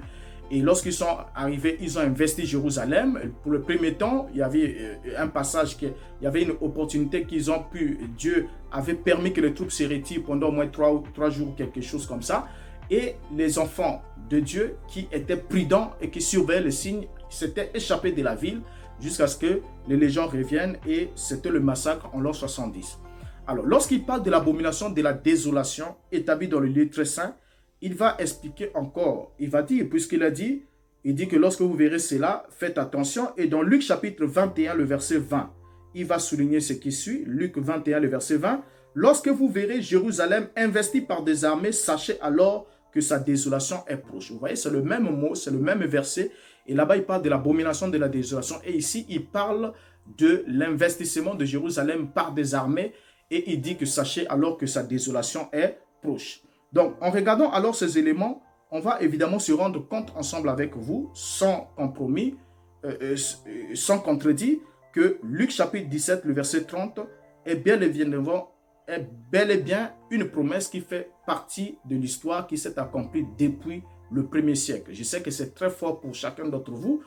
Et lorsqu'ils sont arrivés, ils ont investi Jérusalem. Pour le premier temps, il y avait un passage, il y avait une opportunité qu'ils ont pu, Dieu avait permis que les troupes se retirent pendant au moins 3 jours, quelque chose comme ça. Et les enfants de Dieu qui étaient prudents et qui surveillaient les signes s'étaient échappés de la ville jusqu'à ce que les légendes reviennent et c'était le massacre en l'an 70. Alors, lorsqu'il parle de l'abomination de la désolation établie dans le lieu très saint, il va expliquer encore, il va dire, puisqu'il a dit, il dit que lorsque vous verrez cela, faites attention. Et dans Luc chapitre 21, le verset 20, il va souligner ce qui suit. Luc 21, le verset 20, lorsque vous verrez Jérusalem investie par des armées, sachez alors que sa désolation est proche. Vous voyez, c'est le même mot, c'est le même verset. Et là-bas, il parle de l'abomination de la désolation. Et ici, il parle de l'investissement de Jérusalem par des armées. Et il dit que sachez alors que sa désolation est proche. Donc, en regardant alors ces éléments, on va évidemment se rendre compte ensemble avec vous, sans compromis, sans contredit, que Luc chapitre 17, le verset 30, est bel et bien une promesse qui fait partie de l'histoire qui s'est accomplie depuis le 1er siècle. Je sais que c'est très fort pour chacun d'entre vous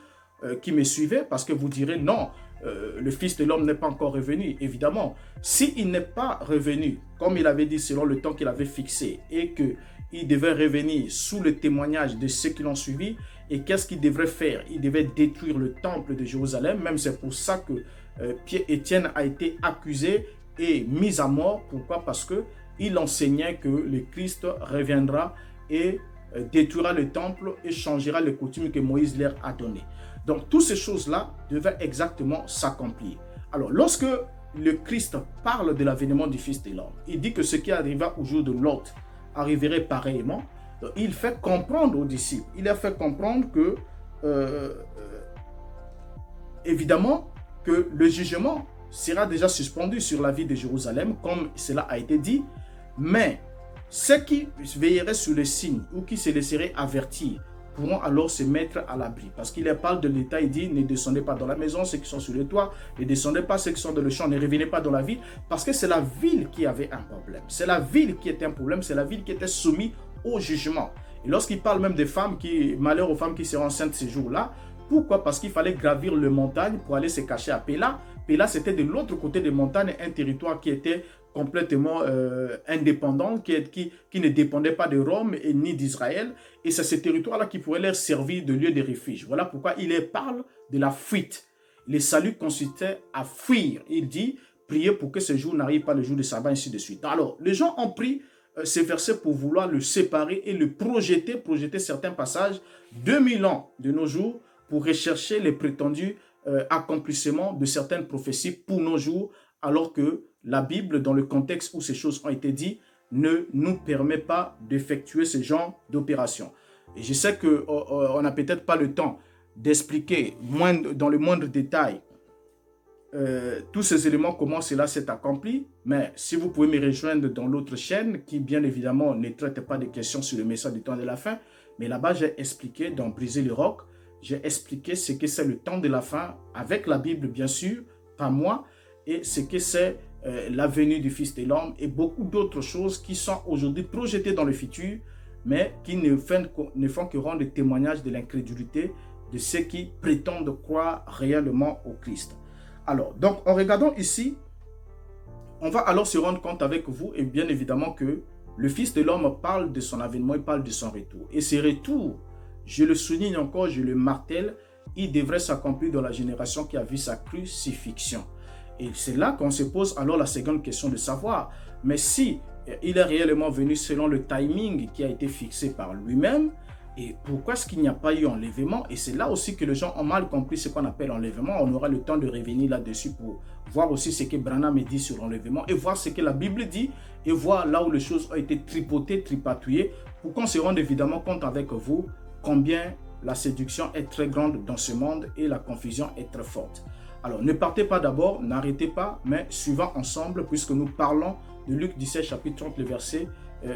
qui me suivez, parce que vous direz non, le Fils de l'homme n'est pas encore revenu. Évidemment, s'il n'est pas revenu, comme il avait dit selon le temps qu'il avait fixé, et qu'il devait revenir sous le témoignage de ceux qui l'ont suivi, et qu'est-ce qu'il devrait faire? Il devait détruire le temple de Jérusalem. Même c'est pour ça que Étienne a été accusé et mis à mort. Pourquoi? Parce qu'il enseignait que le Christ reviendra et détruira le temple et changera les coutumes que Moïse leur a données. Donc, toutes ces choses-là devaient exactement s'accomplir. Alors, lorsque le Christ parle de l'avènement du Fils de l'homme, il dit que ce qui arriva au jour de Lot arriverait pareillement. Donc, il fait comprendre aux disciples, il a fait comprendre que, évidemment, que le jugement sera déjà suspendu sur la ville de Jérusalem, comme cela a été dit, mais ceux qui veilleraient sur les signes ou qui se laisseraient avertir pourront alors se mettre à l'abri. Parce qu'il parle de l'État, il dit, ne descendez pas dans la maison, ceux qui sont sur le toit, ne descendez pas, ceux qui sont dans le champ, ne revenez pas dans la ville, parce que c'est la ville qui avait un problème. C'est la ville qui était un problème, c'est la ville qui était soumise au jugement. Et lorsqu'il parle même des femmes, malheur aux femmes qui seront enceintes ces jours-là, pourquoi? Parce qu'il fallait gravir les montagnes pour aller se cacher à Péla. Péla, c'était de l'autre côté des montagnes, un territoire qui était complètement indépendant, qui ne dépendait pas de Rome et ni d'Israël. Et c'est ce territoire-là qui pourrait leur servir de lieu de refuge. Voilà pourquoi il parle de la fuite. Le salut consistait à fuir. Il dit, priez pour que ce jour n'arrive pas le jour de sabbat, ainsi de suite. Alors, les gens ont pris ces versets pour vouloir le séparer et le projeter certains passages 2000 ans de nos jours pour rechercher les prétendus accomplissements de certaines prophéties pour nos jours, alors que la Bible, dans le contexte où ces choses ont été dites, ne nous permet pas d'effectuer ce genre d'opération. Et je sais qu'on n'a peut-être pas le temps d'expliquer dans le moindre détail tous ces éléments, comment cela s'est accompli, mais si vous pouvez me rejoindre dans l'autre chaîne, qui bien évidemment ne traite pas de questions sur le message du temps de la fin, mais là-bas j'ai expliqué, dans Briser le roc, j'ai expliqué ce que c'est le temps de la fin, avec la Bible bien sûr, pas moi, et ce que c'est la venue du Fils de l'homme et beaucoup d'autres choses qui sont aujourd'hui projetées dans le futur, mais qui ne font que rendre témoignage de l'incrédulité de ceux qui prétendent croire réellement au Christ. Alors, donc, en regardant ici, on va alors se rendre compte avec vous, et bien évidemment que le Fils de l'homme parle de son avènement, il parle de son retour. Et ce retour, je le souligne encore, je le martèle, il devrait s'accomplir dans la génération qui a vu sa crucifixion. Et c'est là qu'on se pose alors la seconde question de savoir, mais si il est réellement venu selon le timing qui a été fixé par lui-même, et pourquoi est-ce qu'il n'y a pas eu enlèvement? Et c'est là aussi que les gens ont mal compris ce qu'on appelle enlèvement. On aura le temps de revenir là-dessus pour voir aussi ce que Branham dit sur l'enlèvement et voir ce que la Bible dit et voir là où les choses ont été tripotées, tripatouillées pour qu'on se rende évidemment compte avec vous combien la séduction est très grande dans ce monde et la confusion est très forte. Alors, ne partez pas d'abord, n'arrêtez pas, mais suivons ensemble puisque nous parlons de Luc 17, chapitre 30, le verset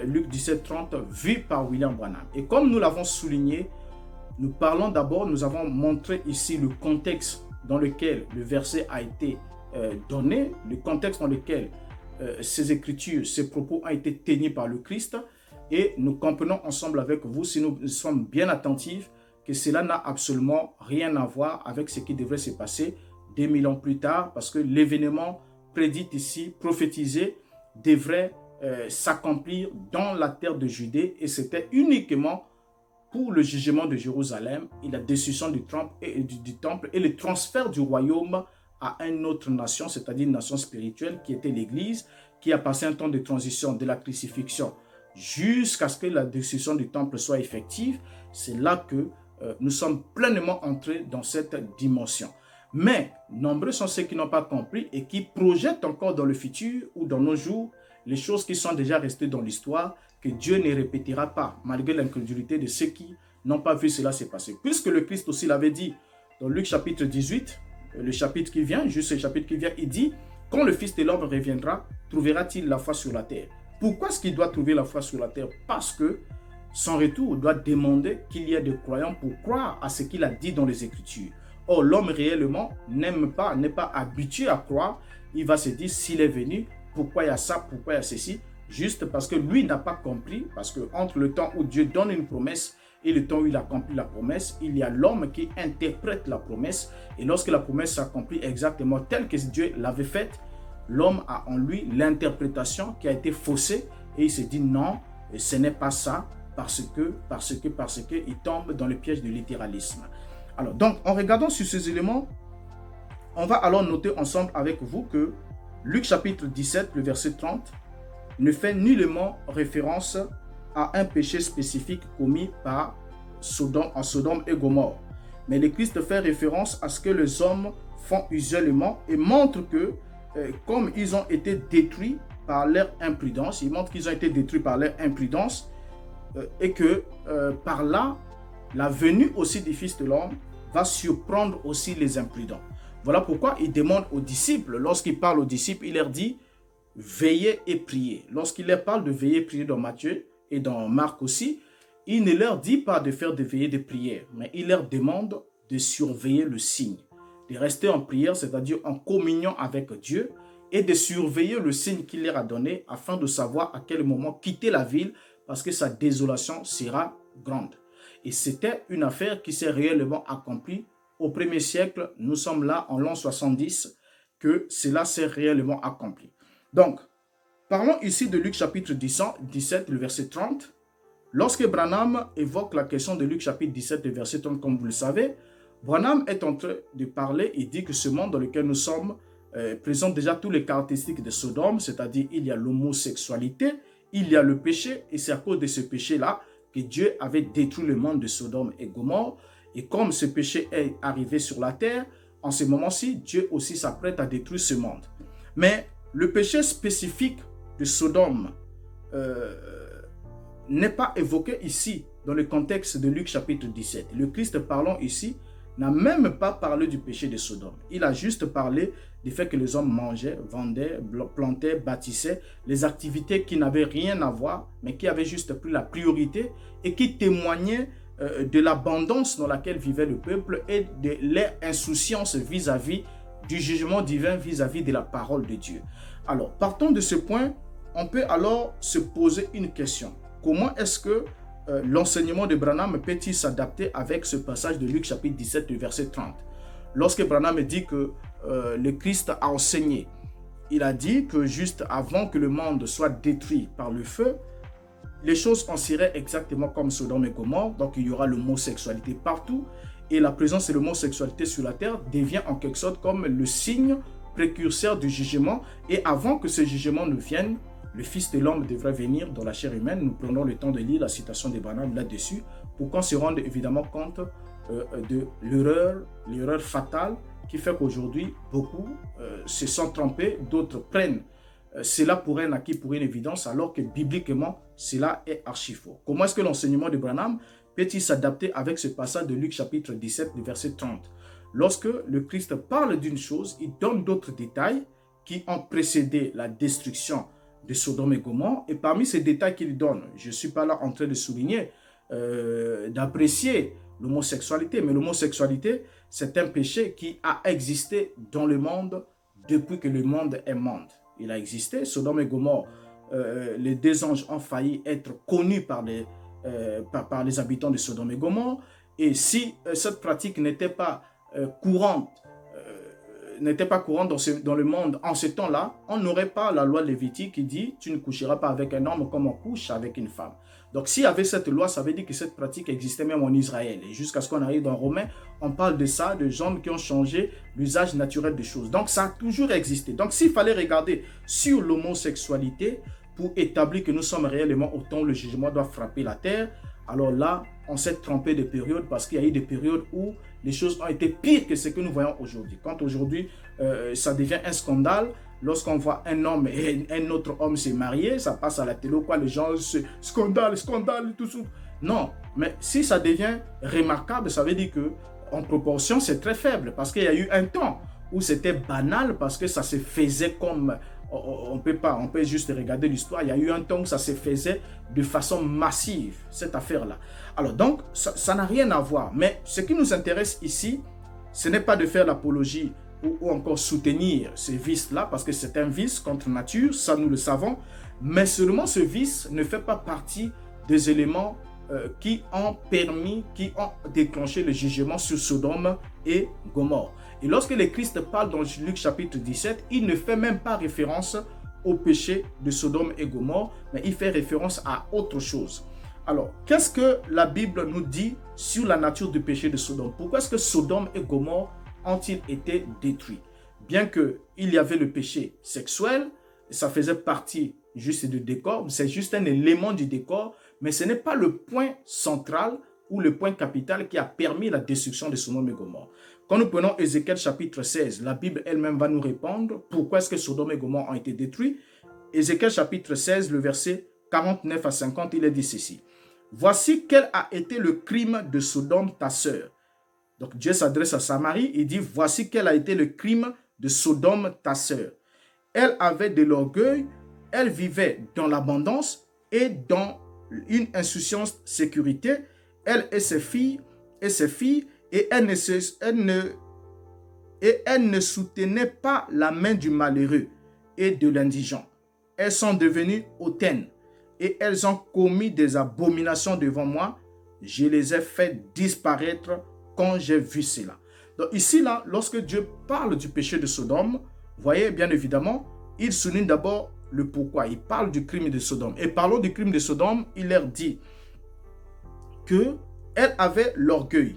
Luc 17, 30, vu par William Branham. Et comme nous l'avons souligné, nous parlons d'abord, nous avons montré ici le contexte dans lequel le verset a été donné, le contexte dans lequel ces écritures, ces propos ont été tenus par le Christ. Et nous comprenons ensemble avec vous, si nous sommes bien attentifs, que cela n'a absolument rien à voir avec ce qui devrait se passer 2000 ans plus tard, parce que l'événement prédit ici, prophétisé, devrait s'accomplir dans la terre de Judée, et c'était uniquement pour le jugement de Jérusalem et la destruction du temple et le transfert du royaume à une autre nation, c'est-à-dire une nation spirituelle qui était l'Église, qui a passé un temps de transition de la crucifixion jusqu'à ce que la destruction du temple soit effective. C'est là que nous sommes pleinement entrés dans cette dimension. Mais nombreux sont ceux qui n'ont pas compris et qui projettent encore dans le futur ou dans nos jours les choses qui sont déjà restées dans l'histoire, que Dieu ne répétera pas, malgré l'incrédulité de ceux qui n'ont pas vu cela se passer. Puisque le Christ aussi l'avait dit dans Luc chapitre 18, le chapitre qui vient, juste le chapitre qui vient, il dit, quand le Fils de l'homme reviendra, trouvera-t-il la foi sur la terre? Pourquoi est-ce qu'il doit trouver la foi sur la terre? Parce que son retour doit demander qu'il y ait des croyants pour croire à ce qu'il a dit dans les Écritures. Or, l'homme réellement n'est pas habitué à croire. Il va se dire, s'il est venu, pourquoi il y a ça, pourquoi il y a ceci? Juste parce que lui n'a pas compris, parce que entre le temps où Dieu donne une promesse et le temps où il accomplit la promesse, il y a l'homme qui interprète la promesse. Et lorsque la promesse s'accomplit exactement telle que Dieu l'avait faite, l'homme a en lui l'interprétation qui a été faussée et il se dit non, ce n'est pas ça, parce que, il tombe dans le piège du littéralisme. Alors, donc, en regardant sur ces éléments, on va alors noter ensemble avec vous que Luc chapitre 17, le verset 30, ne fait nullement référence à un péché spécifique commis par Sodome et Gomorrhe. Mais le Christ fait référence à ce que les hommes font usuellement et montre que comme ils ont été détruits par leur imprudence, il montre qu'ils ont été détruits par leur imprudence et que par là, la venue aussi du Fils de l'homme va surprendre aussi les imprudents. Voilà pourquoi il demande aux disciples, lorsqu'il parle aux disciples, il leur dit « Veillez et priez ». Lorsqu'il leur parle de veiller et prier dans Matthieu et dans Marc aussi, il ne leur dit pas de faire de veillées et de prières, mais il leur demande de surveiller le signe, de rester en prière, c'est-à-dire en communion avec Dieu, et de surveiller le signe qu'il leur a donné afin de savoir à quel moment quitter la ville parce que sa désolation sera grande. Et c'était une affaire qui s'est réellement accomplie au 1er siècle. Nous sommes là en l'an 70 que cela s'est réellement accompli. Donc, parlons ici de Luc chapitre 17, le verset 30. Lorsque Branham évoque la question de Luc chapitre 17, le verset 30, comme vous le savez, Branham est en train de parler et dit que ce monde dans lequel nous sommes présente déjà toutes les caractéristiques de Sodome, c'est-à-dire il y a l'homosexualité, il y a le péché, et c'est à cause de ce péché-là que Dieu avait détruit le monde de Sodome et Gomorrhe. Et comme ce péché est arrivé sur la terre, en ce moment-ci, Dieu aussi s'apprête à détruire ce monde. Mais le péché spécifique de Sodome n'est pas évoqué ici dans le contexte de Luc chapitre 17. Le Christ parlant ici n'a même pas parlé du péché de Sodome. Il a juste parlé du fait que les hommes mangeaient, vendaient, plantaient, bâtissaient, les activités qui n'avaient rien à voir, mais qui avaient juste pris la priorité et qui témoignaient de l'abondance dans laquelle vivait le peuple et de leur insouciance vis-à-vis du jugement divin, vis-à-vis de la parole de Dieu. Alors, partons de ce point, on peut alors se poser une question. Comment est-ce que l'enseignement de Branham peut-il s'adapter avec ce passage de Luc chapitre 17, verset 30? Lorsque Branham dit que le Christ a enseigné, il a dit que juste avant que le monde soit détruit par le feu, les choses en seraient exactement comme Sodome et Gomorrhe. Donc il y aura l'homosexualité partout et la présence de l'homosexualité sur la terre devient en quelque sorte comme le signe précurseur du jugement. Et avant que ce jugement ne vienne, le Fils de l'homme devrait venir dans la chair humaine. Nous prenons le temps de lire la citation de Branham là-dessus pour qu'on se rende évidemment compte de l'erreur fatale qui fait qu'aujourd'hui, beaucoup se sont trompés, d'autres prennent cela pour un acquis, pour une évidence, alors que bibliquement, cela est archi faux. Comment est-ce que l'enseignement de Branham peut-il s'adapter avec ce passage de Luc chapitre 17, verset 30? Lorsque le Christ parle d'une chose, il donne d'autres détails qui ont précédé la destruction de Sodome et Gomorrhe. Et parmi ces détails qu'il donne, je ne suis pas là en train de souligner, d'apprécier l'homosexualité, mais l'homosexualité, c'est un péché qui a existé dans le monde depuis que le monde est monde. Il a existé, Sodome et Gomorrhe, les deux anges ont failli être connus par les habitants de Sodome et Gomorrhe. Et si cette pratique n'était pas courante, dans le monde en ce temps-là, on n'aurait pas la loi lévitique qui dit « tu ne coucheras pas avec un homme comme on couche avec une femme ». Donc s'il y avait cette loi, ça veut dire que cette pratique existait même en Israël. Et jusqu'à ce qu'on arrive dans Romains, on parle de ça, de gens qui ont changé l'usage naturel des choses. Donc ça a toujours existé. Donc s'il fallait regarder sur l'homosexualité pour établir que nous sommes réellement au temps où le jugement doit frapper la terre, alors là, on s'est trompé de période parce qu'il y a eu des périodes où les choses ont été pires que ce que nous voyons aujourd'hui. Quand aujourd'hui, ça devient un scandale, lorsqu'on voit un homme et un autre homme se marier, ça passe à la télé, quoi, les gens se scandale, tout ça. Non, mais si ça devient remarquable, ça veut dire que en proportion, c'est très faible parce qu'il y a eu un temps où c'était banal parce que ça se faisait comme... On peut juste regarder l'histoire. Il y a eu un temps où ça se faisait de façon massive, cette affaire-là. Alors donc, ça n'a rien à voir. Mais ce qui nous intéresse ici, ce n'est pas de faire l'apologie ou encore soutenir ce vice-là, parce que c'est un vice contre nature, ça nous le savons. Mais seulement ce vice ne fait pas partie des éléments qui ont déclenché le jugement sur Sodome et Gomorrhe. Et lorsque le Christ parle dans Luc chapitre 17, il ne fait même pas référence au péché de Sodome et Gomorrhe, mais il fait référence à autre chose. Alors, qu'est-ce que la Bible nous dit sur la nature du péché de Sodome? Pourquoi est-ce que Sodome et Gomorrhe ont-ils été détruits? bien qu'il y avait le péché sexuel, ça faisait partie juste du décor, c'est juste un élément du décor, mais ce n'est pas le point central ou le point capital qui a permis la destruction de Sodome et Gomorrhe. Quand nous prenons Ézéchiel chapitre 16, la Bible elle-même va nous répondre pourquoi est-ce que Sodome et Gomorrhe ont été détruits. Ézéchiel chapitre 16, le verset 49 à 50, il est dit ceci. « Voici quel a été le crime de Sodome, ta sœur. » Donc Dieu s'adresse à Samarie et dit « Voici quel a été le crime de Sodome, ta sœur. Elle avait de l'orgueil, elle vivait dans l'abondance et dans une insouciance sécurité, elle et ses filles, et elle ne soutenait pas la main du malheureux et de l'indigent. Elles sont devenues hautaines et elles ont commis des abominations devant moi. Je les ai fait disparaître quand j'ai vu cela. » Donc ici, là, lorsque Dieu parle du péché de Sodome, vous voyez, bien évidemment, il souligne d'abord le pourquoi. Il parle du crime de Sodome. Et parlant du crime de Sodome, il leur dit qu'elle avait l'orgueil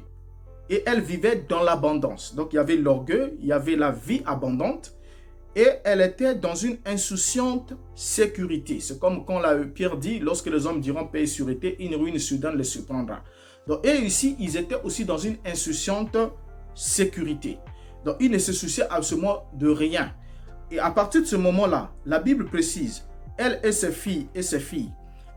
et elle vivait dans l'abondance. Donc il y avait l'orgueil, il y avait la vie abondante et elle était dans une insouciante sécurité. C'est comme quand Pierre dit, lorsque les hommes diront paix et sûreté, une ruine soudaine les surprendra. Donc, et ici, ils étaient aussi dans une insouciante sécurité. Donc, ils ne se souciaient absolument de rien. Et à partir de ce moment-là, la Bible précise, elle et ses filles,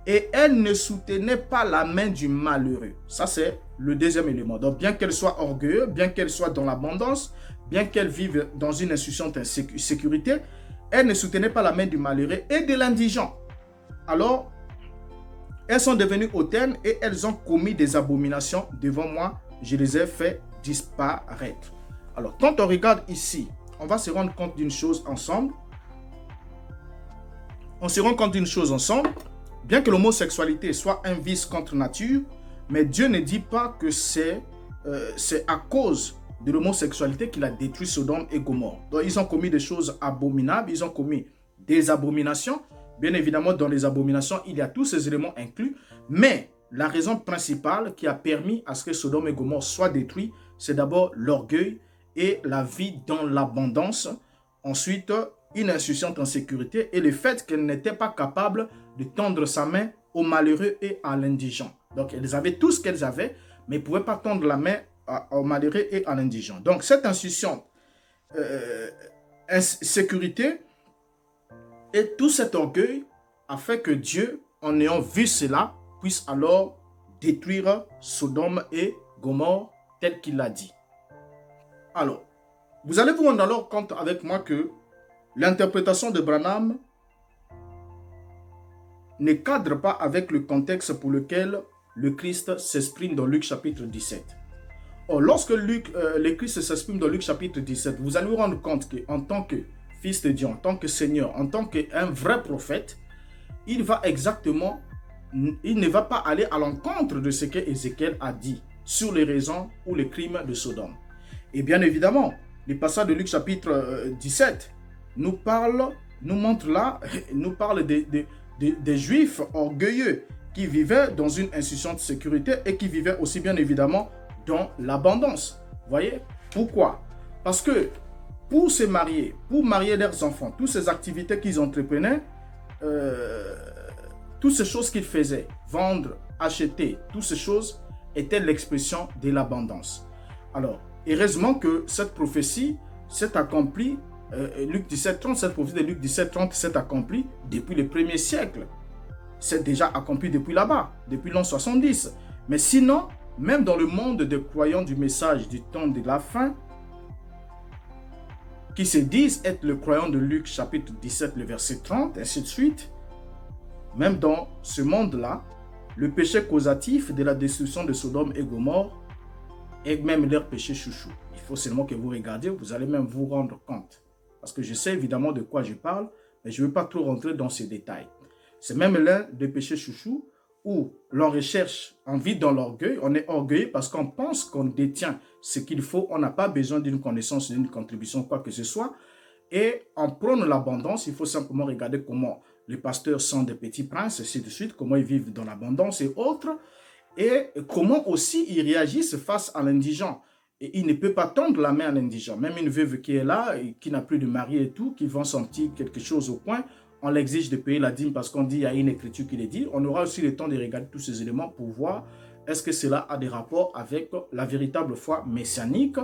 et elle ne soutenait pas la main du malheureux. Ça, c'est le deuxième élément. Donc, bien qu'elle soit orgueilleuse, bien qu'elle soit dans l'abondance, bien qu'elle vive dans une insouciante sécurité, elle ne soutenait pas la main du malheureux et de l'indigent. Alors, elles sont devenues hautaines et elles ont commis des abominations devant moi. Je les ai fait disparaître. Alors, quand on regarde ici, on va se rendre compte d'une chose ensemble. On se rend compte d'une chose ensemble. Bien que l'homosexualité soit un vice contre nature, mais Dieu ne dit pas que c'est à cause de l'homosexualité qu'il a détruit Sodome et Gomorrhe. Donc, ils ont commis des choses abominables, ils ont commis des abominations. Bien évidemment, dans les abominations, il y a tous ces éléments inclus, mais la raison principale qui a permis à ce que Sodome et Gomorrhe soient détruits, c'est d'abord l'orgueil et la vie dans l'abondance. Ensuite, une insouciance en sécurité et le fait qu'elle n'était pas capable de tendre sa main aux malheureux et à l'indigent. Donc, elles avaient tout ce qu'elles avaient, mais ne pouvaient pas tendre la main aux malheureux et à l'indigent. Donc, cette insouciance, insécurité et tout cet orgueil a fait que Dieu, en ayant vu cela, puisse alors détruire Sodome et Gomorrhe tel qu'il l'a dit. Alors, vous allez vous rendre alors compte avec moi que l'interprétation de Branham ne cadre pas avec le contexte pour lequel le Christ s'exprime dans Luc chapitre 17. Or, lorsque le Christ s'exprime dans Luc chapitre 17, vous allez vous rendre compte qu'en tant que Fils de Dieu, en tant que Seigneur, en tant qu'un vrai prophète, il ne va pas aller à l'encontre de ce que Ézéchiel a dit sur les raisons ou les crimes de Sodome. Et bien évidemment, le passage de Luc chapitre 17 nous parle des Juifs orgueilleux qui vivaient dans une insouciante sécurité et qui vivaient aussi bien évidemment dans l'abondance. Vous voyez? Pourquoi? Parce que pour se marier, pour marier leurs enfants, toutes ces activités qu'ils entreprenaient, toutes ces choses qu'ils faisaient, vendre, acheter, toutes ces choses étaient l'expression de l'abondance. Alors, heureusement que cette prophétie s'est accomplie, Luc 17:30, cette prophétie de Luc 17:30 s'est accomplie depuis le 1er siècle. C'est déjà accompli depuis là-bas, depuis l'an 70. Mais sinon, même dans le monde des croyants du message du temps de la fin, qui se disent être le croyant de Luc chapitre 17, le verset 30, ainsi de suite, même dans ce monde-là, le péché causatif de la destruction de Sodome et Gomorrhe est même leur péché chouchou. Il faut seulement que vous regardiez, vous allez même vous rendre compte. Parce que je sais évidemment de quoi je parle, mais je ne veux pas trop rentrer dans ces détails. C'est même l'un des péchés chouchous où l'on recherche, on vit dans l'orgueil, on est orgueilleux parce qu'on pense qu'on détient ce qu'il faut, on n'a pas besoin d'une connaissance, d'une contribution, quoi que ce soit. Et on prône l'abondance, il faut simplement regarder comment les pasteurs sont des petits princes, ainsi de suite, comment ils vivent dans l'abondance et autres, et comment aussi ils réagissent face à l'indigent. Et il ne peut pas tendre la main à l'indigent. Même une veuve qui est là, et qui n'a plus de mari et tout, qui vend son petit quelque chose au coin, on l'exige de payer la dîme parce qu'on dit qu'il y a une écriture qui les dit. On aura aussi le temps de regarder tous ces éléments pour voir est-ce que cela a des rapports avec la véritable foi messianique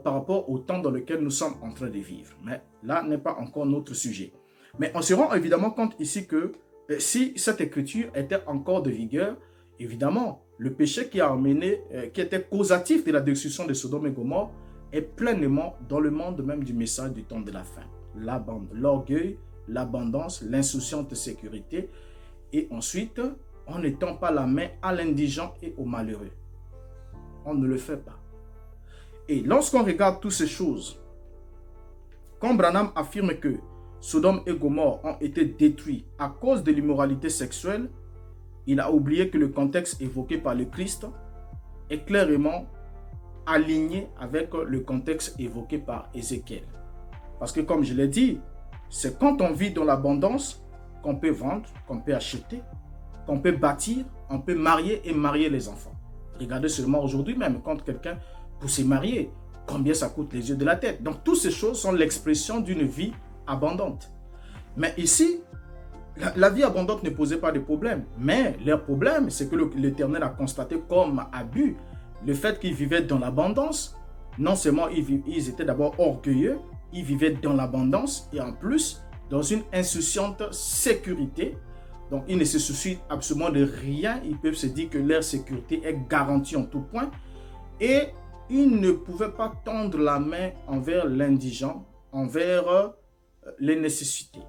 par rapport au temps dans lequel nous sommes en train de vivre. Mais là n'est pas encore notre sujet. Mais on se rend évidemment compte ici que si cette écriture était encore de vigueur, évidemment, le péché qui a amené, qui était causatif de la destruction de Sodome et Gomorrhe, est pleinement dans le monde même du message du temps de la fin. L'orgueil, l'abondance, l'insouciante sécurité, et ensuite, on ne tend pas la main à l'indigent et au malheureux. On ne le fait pas. Et lorsqu'on regarde toutes ces choses, quand Branham affirme que Sodome et Gomorrhe ont été détruits à cause de l'immoralité sexuelle, il a oublié que le contexte évoqué par le Christ est clairement aligné avec le contexte évoqué par Ézéchiel. Parce que comme je l'ai dit, c'est quand on vit dans l'abondance qu'on peut vendre, qu'on peut acheter, qu'on peut bâtir, on peut marier et marier les enfants. Regardez seulement aujourd'hui même, quand quelqu'un, pour se marier, combien ça coûte les yeux de la tête. Donc toutes ces choses sont l'expression d'une vie abondante. Mais ici, la vie abondante ne posait pas de problème. Mais leur problème, c'est que l'Éternel a constaté comme abus le fait qu'ils vivaient dans l'abondance. Non seulement ils étaient d'abord orgueilleux, ils vivaient dans l'abondance et en plus dans une insouciante sécurité. Donc ils ne se soucient absolument de rien. Ils peuvent se dire que leur sécurité est garantie en tout point. Et ils ne pouvaient pas tendre la main envers l'indigent, envers les nécessités.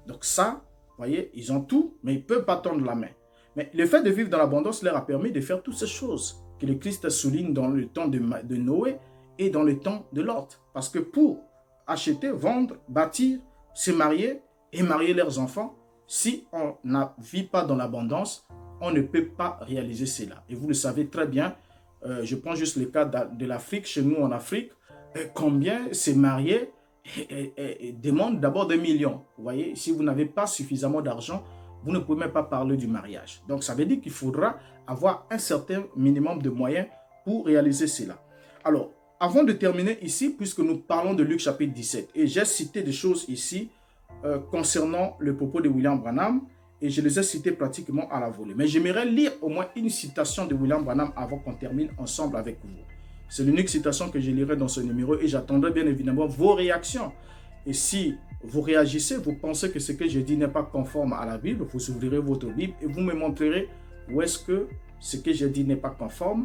Donc ça, vous voyez, ils ont tout, mais ils ne peuvent pas tendre la main. Mais le fait de vivre dans l'abondance leur a permis de faire toutes ces choses que le Christ souligne dans le temps de Noé et dans le temps de Lot. Parce que pour acheter, vendre, bâtir, se marier et marier leurs enfants, si on ne vit pas dans l'abondance, on ne peut pas réaliser cela. Et vous le savez très bien, je prends juste le cas de l'Afrique. Chez nous en Afrique, combien se marier demande d'abord des millions. Vous voyez, si vous n'avez pas suffisamment d'argent, vous ne pouvez même pas parler du mariage. Donc, ça veut dire qu'il faudra avoir un certain minimum de moyens pour réaliser cela. Alors, avant de terminer ici, puisque nous parlons de Luc chapitre 17, et j'ai cité des choses ici concernant le propos de William Branham, et je les ai cités pratiquement à la volée. Mais j'aimerais lire au moins une citation de William Branham avant qu'on termine ensemble avec vous. C'est l'unique citation que je lirai dans ce numéro et j'attendrai bien évidemment vos réactions. Et si vous réagissez, vous pensez que ce que je dis n'est pas conforme à la Bible, vous ouvrirez votre Bible et vous me montrerez où est-ce que ce que je dis n'est pas conforme.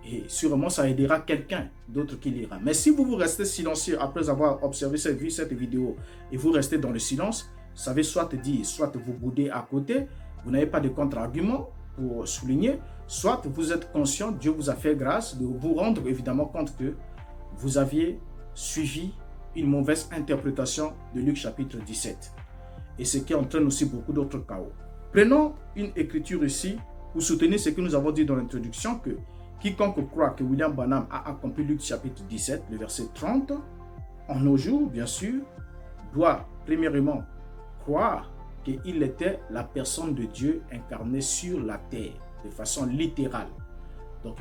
Et sûrement, ça aidera quelqu'un d'autre qui lira. Mais si vous restez silencieux après avoir observé cette vidéo et vous restez dans le silence, vous savez soit dire, soit vous boudez à côté, vous n'avez pas de contre-argument pour souligner, soit vous êtes conscient, Dieu vous a fait grâce de vous rendre évidemment compte que vous aviez suivi une mauvaise interprétation de Luc chapitre 17. Et ce qui entraîne aussi beaucoup d'autres chaos. Prenons une écriture ici pour soutenir ce que nous avons dit dans l'introduction, que quiconque croit que William Branham a accompli Luc chapitre 17, le verset 30, en nos jours, bien sûr, doit premièrement croire qu'il était la personne de Dieu incarnée sur la terre, de façon littérale. Donc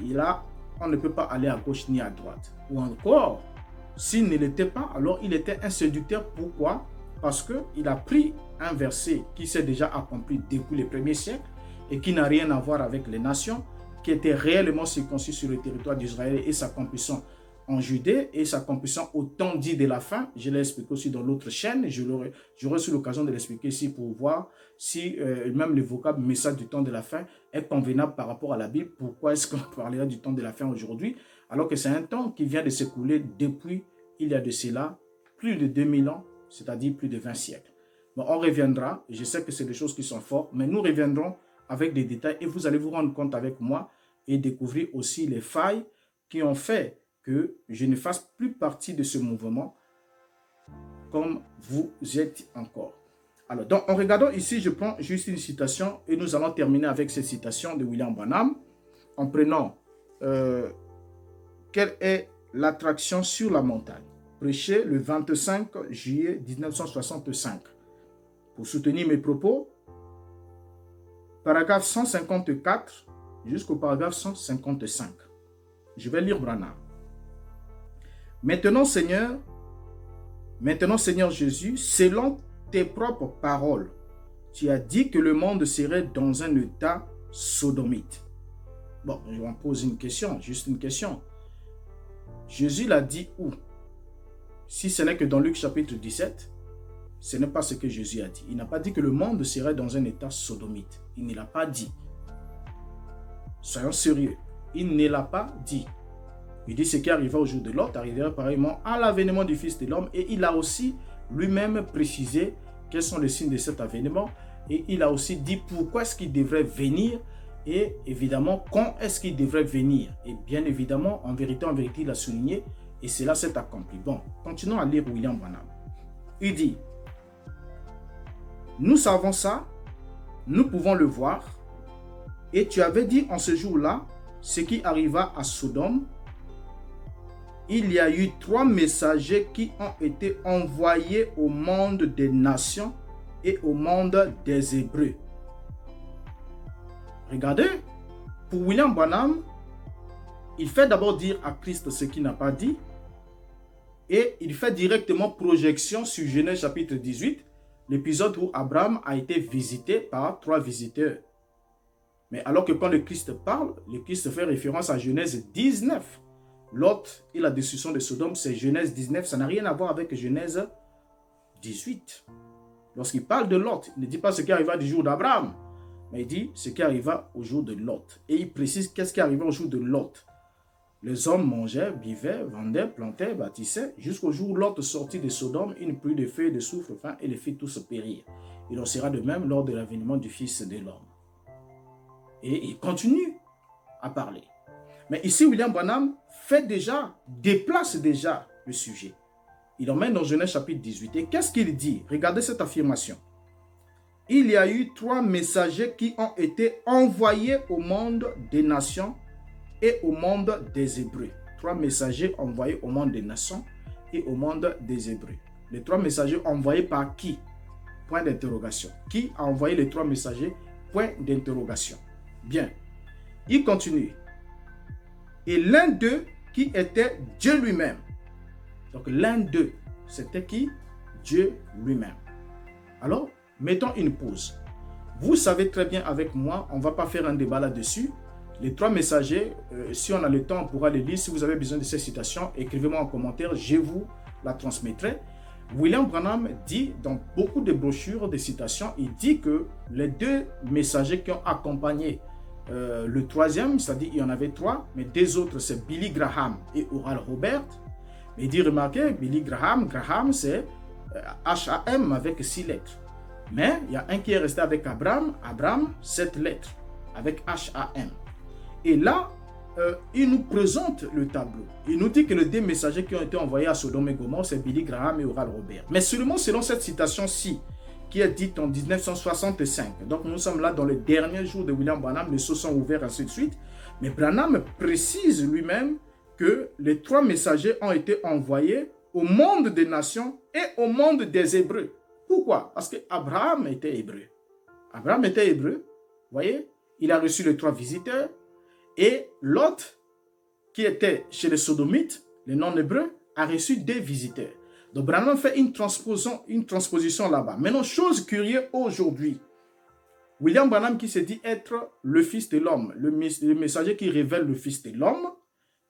on ne peut pas aller à gauche ni à droite. Ou encore, s'il ne l'était pas, alors il était un séducteur. Pourquoi? Parce qu'il a pris un verset qui s'est déjà accompli depuis le premier siècle et qui n'a rien à voir avec les nations, qui était réellement circoncis sur le territoire d'Israël et s'accomplissant en Judée et s'accomplissant au temps dit de la fin. Je l'ai expliqué aussi dans l'autre chaîne. J'aurai eu l'occasion de l'expliquer ici pour voir si même le vocable message du temps de la fin est convenable par rapport à la Bible. Pourquoi est-ce qu'on parlerait du temps de la fin aujourd'hui alors que c'est un temps qui vient de s'écouler depuis il y a de cela plus de 2000 ans, c'est-à-dire plus de 20 siècles. Bon, on reviendra, je sais que c'est des choses qui sont fortes, mais nous reviendrons avec des détails et vous allez vous rendre compte avec moi et découvrir aussi les failles qui ont fait que je ne fasse plus partie de ce mouvement comme vous êtes encore. Alors, donc, en regardant ici, je prends juste une citation et nous allons terminer avec cette citation de William Branham en prenant quelle est l'attraction sur la montagne, prêché le 25 juillet 1965. Pour soutenir mes propos, paragraphe 154 jusqu'au paragraphe 155. Je vais lire Branham. Maintenant, Seigneur Jésus, selon tes propres paroles, tu as dit que le monde serait dans un état sodomite. Bon, je vais poser une question, juste une question. Jésus l'a dit où? Si ce n'est que dans Luc chapitre 17, ce n'est pas ce que Jésus a dit. Il n'a pas dit que le monde serait dans un état sodomite. Il ne l'a pas dit. Soyons sérieux. Il ne l'a pas dit. Il dit ce qui arriva au jour de Lot arrivera pareillement à l'avènement du Fils de l'homme. Et il a aussi lui-même précisé quels sont les signes de cet avènement. Et il a aussi dit pourquoi est-ce qu'il devrait venir. Et évidemment, quand est-ce qu'il devrait venir. Et bien évidemment, en vérité, il a souligné. Et cela s'est accompli. Bon, continuons à lire William Branham. Il dit, nous savons ça, nous pouvons le voir. Et tu avais dit en ce jour-là, ce qui arriva à Sodome, il y a eu 3 messagers qui ont été envoyés au monde des nations et au monde des Hébreux. Regardez, pour William Branham, il fait d'abord dire à Christ ce qu'il n'a pas dit et il fait directement projection sur Genèse chapitre 18, l'épisode où Abraham a été visité par 3 visiteurs. Mais alors que quand le Christ parle, le Christ fait référence à Genèse 19. Lot et la destruction de Sodome, c'est Genèse 19. Ça n'a rien à voir avec Genèse 18. Lorsqu'il parle de Lot, il ne dit pas ce qui arriva du jour d'Abraham, mais il dit ce qui arriva au jour de Lot. Et il précise qu'est-ce qui arriva au jour de Lot. Les hommes mangeaient, buvaient, vendaient, plantaient, bâtissaient, jusqu'au jour où Lot sortit de Sodome, une pluie de feu et de soufre fin, et les fit tous périr. Il en sera de même lors de l'avènement du Fils de l'homme. Et il continue à parler. Mais ici, William Branham déplace déjà le sujet. Il emmène dans Genèse chapitre 18. Et qu'est-ce qu'il dit? Regardez cette affirmation. Il y a eu 3 messagers qui ont été envoyés au monde des nations et au monde des Hébreux. 3 messagers envoyés au monde des nations et au monde des Hébreux. Les 3 messagers envoyés par qui? Point d'interrogation. Qui a envoyé les 3 messagers? Point d'interrogation. Bien. Il continue. Et l'un d'eux qui était Dieu lui-même. Donc l'un d'eux, c'était qui? Dieu lui-même. Alors, mettons une pause. Vous savez très bien avec moi, on ne va pas faire un débat là-dessus. Les 3 messagers, si on a le temps, on pourra les lire. Si vous avez besoin de ces citations, écrivez-moi en commentaire, je vous la transmettrai. William Branham dit dans beaucoup de brochures de citations, il dit que les 2 messagers qui ont accompagné le 3e, c'est-à-dire il y en avait 3, mais 2 autres, c'est Billy Graham et Oral Robert. Mais il dit, remarquez, Billy Graham c'est H-A-M avec 6 lettres. Mais il y a un qui est resté avec Abraham, 7 lettres, avec H-A-M. Et là, il nous présente le tableau. Il nous dit que les 2 messagers qui ont été envoyés à Sodome et Gomorrhe, c'est Billy Graham et Oral Robert. Mais seulement selon cette citation-ci, qui est dite en 1965. Donc nous sommes là dans les derniers jours de William Branham, les sceaux sont ouverts, ainsi de suite. Mais Branham précise lui-même que les 3 messagers ont été envoyés au monde des nations et au monde des Hébreux. Pourquoi? Parce qu'Abraham était hébreu. Abraham était hébreu, vous voyez, il a reçu les 3 visiteurs. Et Lot, qui était chez les Sodomites, les non-hébreux, a reçu 2 visiteurs. Donc Branham fait une transposition là-bas. Maintenant, chose curieuse aujourd'hui, William Branham qui se dit être le Fils de l'homme, le messager qui révèle le Fils de l'homme,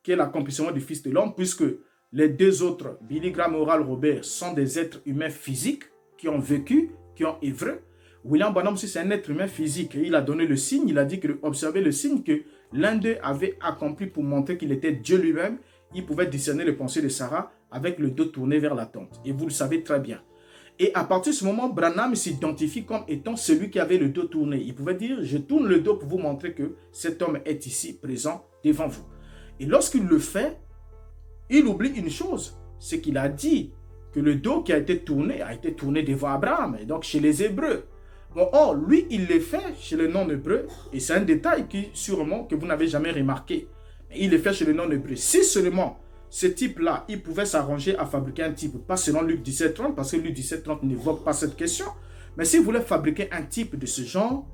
qui est l'accomplissement du Fils de l'homme, puisque les 2 autres, Billy Graham et Oral Robert, sont des êtres humains physiques qui ont vécu, qui ont œuvré. William Branham aussi, c'est un être humain physique. Et il a donné le signe, il a dit que, observez le signe que l'un d'eux avait accompli pour montrer qu'il était Dieu lui-même. Il pouvait discerner les pensées de Sarah avec le dos tourné vers la tente. Et vous le savez très bien. Et à partir de ce moment, Branham s'identifie comme étant celui qui avait le dos tourné. Il pouvait dire, je tourne le dos pour vous montrer que cet homme est ici, présent, devant vous. Et lorsqu'il le fait, il oublie une chose, c'est qu'il a dit que le dos qui a été tourné devant Abraham, et donc chez les Hébreux. Bon, or, lui, il le fait chez les non-hébreux, et c'est un détail sûrement que vous n'avez jamais remarqué. Mais il le fait chez les non-hébreux. Si seulement ce type-là, il pouvait s'arranger à fabriquer un type, pas selon Luc 17:30, parce que Luc 17:30 n'évoque pas cette question, mais s'il voulait fabriquer un type de ce genre,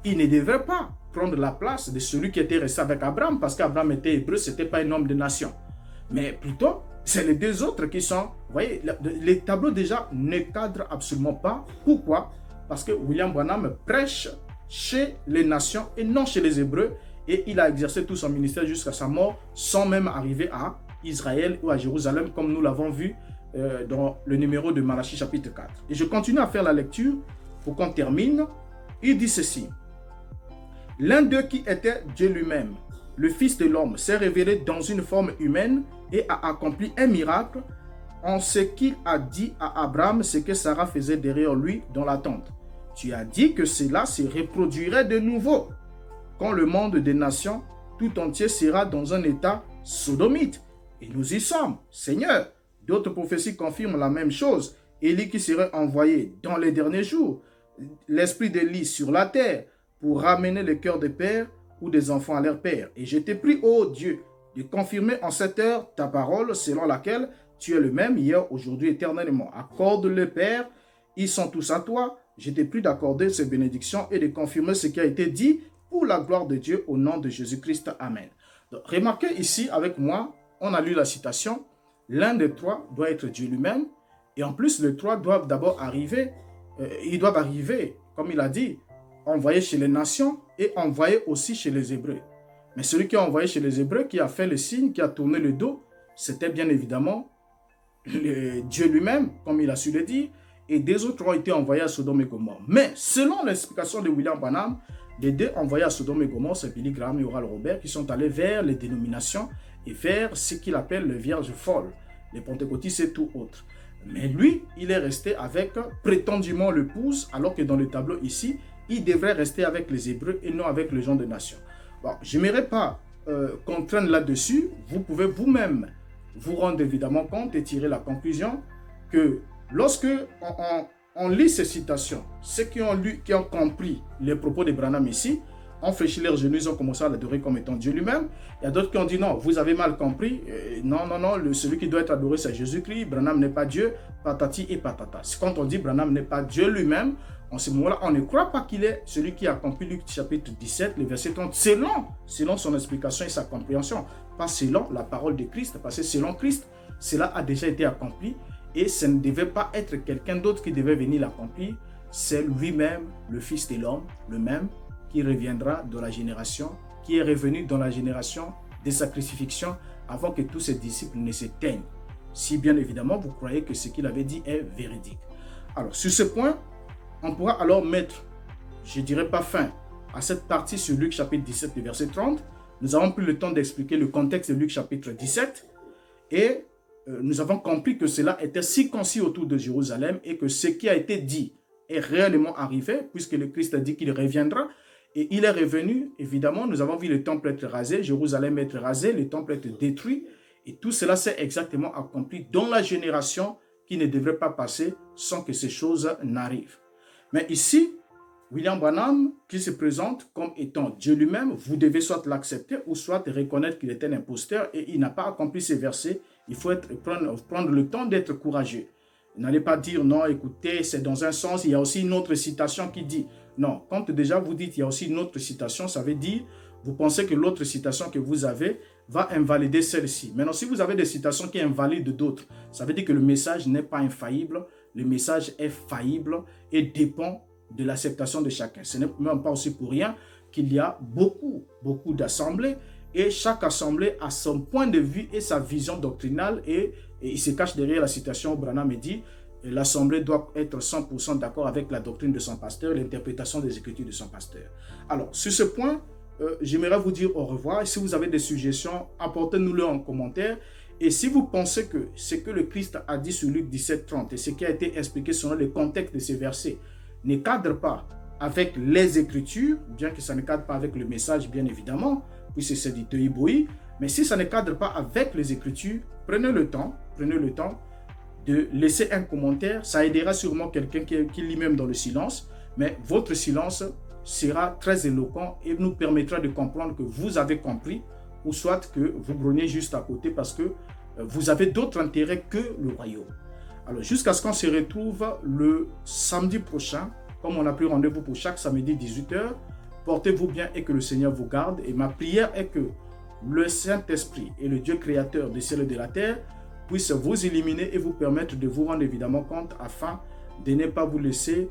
il ne devrait pas prendre la place de celui qui était resté avec Abraham, parce qu'Abraham était hébreu, ce n'était pas un homme de nation. Mais plutôt, C'est les deux autres qui sont, vous voyez, les tableaux déjà ne cadrent absolument pas. Pourquoi? Parce que William Branham prêche chez les nations et non chez les Hébreux, et il a exercé tout son ministère jusqu'à sa mort sans même arriver à Israël ou à Jérusalem, comme nous l'avons vu dans le numéro de Malachie chapitre 4. Et je continue à faire la lecture pour qu'on termine. Il dit ceci: l'un d'eux qui était Dieu lui-même, le Fils de l'homme, s'est révélé dans une forme humaine et a accompli un miracle en ce qu'il a dit à Abraham ce que Sarah faisait derrière lui dans la tente. Tu as dit que cela se reproduirait de nouveau quand le monde des nations tout entier sera dans un état sodomite. Et nous y sommes, Seigneur. D'autres prophéties confirment la même chose. Élie qui serait envoyé dans les derniers jours, l'esprit d'Élie sur la terre pour ramener le cœur des pères ou des enfants à leur père. Et je t'ai pris, ô Dieu, de confirmer en cette heure ta parole selon laquelle tu es le même hier, aujourd'hui, éternellement. Accorde-le, Père, ils sont tous à toi. Je t'ai pris d'accorder ces bénédictions et de confirmer ce qui a été dit pour la gloire de Dieu au nom de Jésus-Christ. Amen. Donc, remarquez ici avec moi, on a lu la citation, l'un des trois doit être Dieu lui-même, et en plus les trois doivent d'abord arriver, ils doivent arriver, comme il a dit, envoyés chez les nations et envoyés aussi chez les Hébreux. Mais celui qui a envoyé chez les Hébreux, qui a fait le signe, qui a tourné le dos, c'était bien évidemment Dieu lui-même, comme il a su le dire, et des autres ont été envoyés à Sodome et Gomorrhe. Mais selon l'explication de William Branham, les deux envoyés à Sodome et Gomorrhe, c'est Billy Graham et Oral Robert, qui sont allés vers les dénominations et vers ce qu'il appelle les vierges folles, les pentecôtistes et tout autre. Mais lui, il est resté avec prétendument l'épouse, alors que dans le tableau ici, il devrait rester avec les Hébreux et non avec les gens de nation. Bon, je n'aimerais pas contraindre là-dessus. Vous pouvez vous-même vous rendre évidemment compte et tirer la conclusion que lorsque on lit ces citations, ceux qui ont lu, qui ont compris les propos de Branham ici, ont fléchi leurs genoux, ils ont commencé à l'adorer comme étant Dieu lui-même. Il y a d'autres qui ont dit non, vous avez mal compris. Non, celui qui doit être adoré, c'est Jésus-Christ. Branham n'est pas Dieu, patati et patata. Quand on dit Branham n'est pas Dieu lui-même, en ce moment-là, on ne croit pas qu'il est celui qui a accompli Luc chapitre 17, le verset 30, selon son explication et sa compréhension, pas selon la parole de Christ, parce que selon Christ, cela a déjà été accompli et ce ne devait pas être quelqu'un d'autre qui devait venir l'accomplir. C'est lui-même, le Fils de l'homme, le même, qui reviendra dans la génération, qui est revenu dans la génération de sa crucifixion avant que tous ses disciples ne s'éteignent. Si bien évidemment vous croyez que ce qu'il avait dit est véridique. Alors sur ce point, on pourra alors mettre, je dirais pas fin, à cette partie sur Luc chapitre 17, verset 30. Nous avons pris le temps d'expliquer le contexte de Luc chapitre 17 et nous avons compris que cela était circoncis autour de Jérusalem et que ce qui a été dit est réellement arrivé puisque le Christ a dit qu'il reviendra. Et il est revenu, évidemment, nous avons vu le temple être rasé, Jérusalem être rasé, le temple être détruit. Et tout cela s'est exactement accompli dans la génération qui ne devrait pas passer sans que ces choses n'arrivent. Mais ici, William Branham, qui se présente comme étant Dieu lui-même, vous devez soit l'accepter ou soit reconnaître qu'il est un imposteur et il n'a pas accompli ces versets. Il faut prendre le temps d'être courageux. N'allez pas dire non, écoutez, c'est dans un sens, il y a aussi une autre citation qui dit. Non, quand déjà vous dites il y a aussi une autre citation, ça veut dire, vous pensez que l'autre citation que vous avez va invalider celle-ci. Maintenant, si vous avez des citations qui invalident d'autres, ça veut dire que le message n'est pas infaillible, le message est faillible et dépend de l'acceptation de chacun. Ce n'est même pas aussi pour rien qu'il y a beaucoup d'assemblées et chaque assemblée a son point de vue et sa vision doctrinale et il se cache derrière la citation où Branham dit l'assemblée doit être 100% d'accord avec la doctrine de son pasteur, l'interprétation des Écritures de son pasteur. Alors, sur ce point, j'aimerais vous dire au revoir. Si vous avez des suggestions, apportez-nous-les en commentaire. Et si vous pensez que ce que le Christ a dit sur Luc 17, 30 et ce qui a été expliqué selon le contexte de ces versets ne cadre pas avec les Écritures, bien que ça ne cadre pas avec le message, bien évidemment, puisque c'est du Tohibohi, mais si ça ne cadre pas avec les Écritures, prenez le temps de laisser un commentaire. Ça aidera sûrement quelqu'un qui lit même dans le silence, mais votre silence sera très éloquent et nous permettra de comprendre que vous avez compris ou soit que vous grognez juste à côté parce que vous avez d'autres intérêts que le royaume. Alors, jusqu'à ce qu'on se retrouve le samedi prochain, comme on a pris rendez-vous pour chaque samedi 18h, portez-vous bien et que le Seigneur vous garde. Et ma prière est que le Saint-Esprit et le Dieu créateur des cieux et de la terre puisse vous illuminer et vous permettre de vous rendre évidemment compte afin de ne pas vous laisser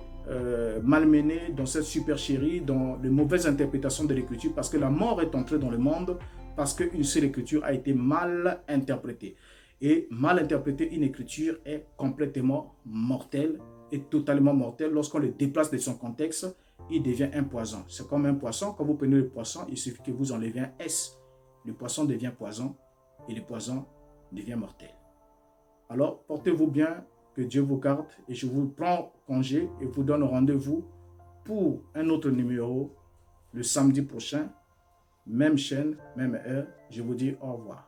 malmener dans cette supercherie, dans de mauvaises interprétations de l'écriture, parce que la mort est entrée dans le monde parce qu'une seule écriture a été mal interprétée. Et mal interpréter une écriture est complètement mortelle et totalement mortelle. Lorsqu'on le déplace de son contexte, il devient un poison. C'est comme un poisson. Quand vous prenez le poisson, il suffit que vous enlevez un S. Le poisson devient poison et le poison devient mortel. Alors, portez-vous bien, que Dieu vous garde et je vous prends congé et vous donne rendez-vous pour un autre numéro le samedi prochain. Même chaîne, même heure. Je vous dis au revoir.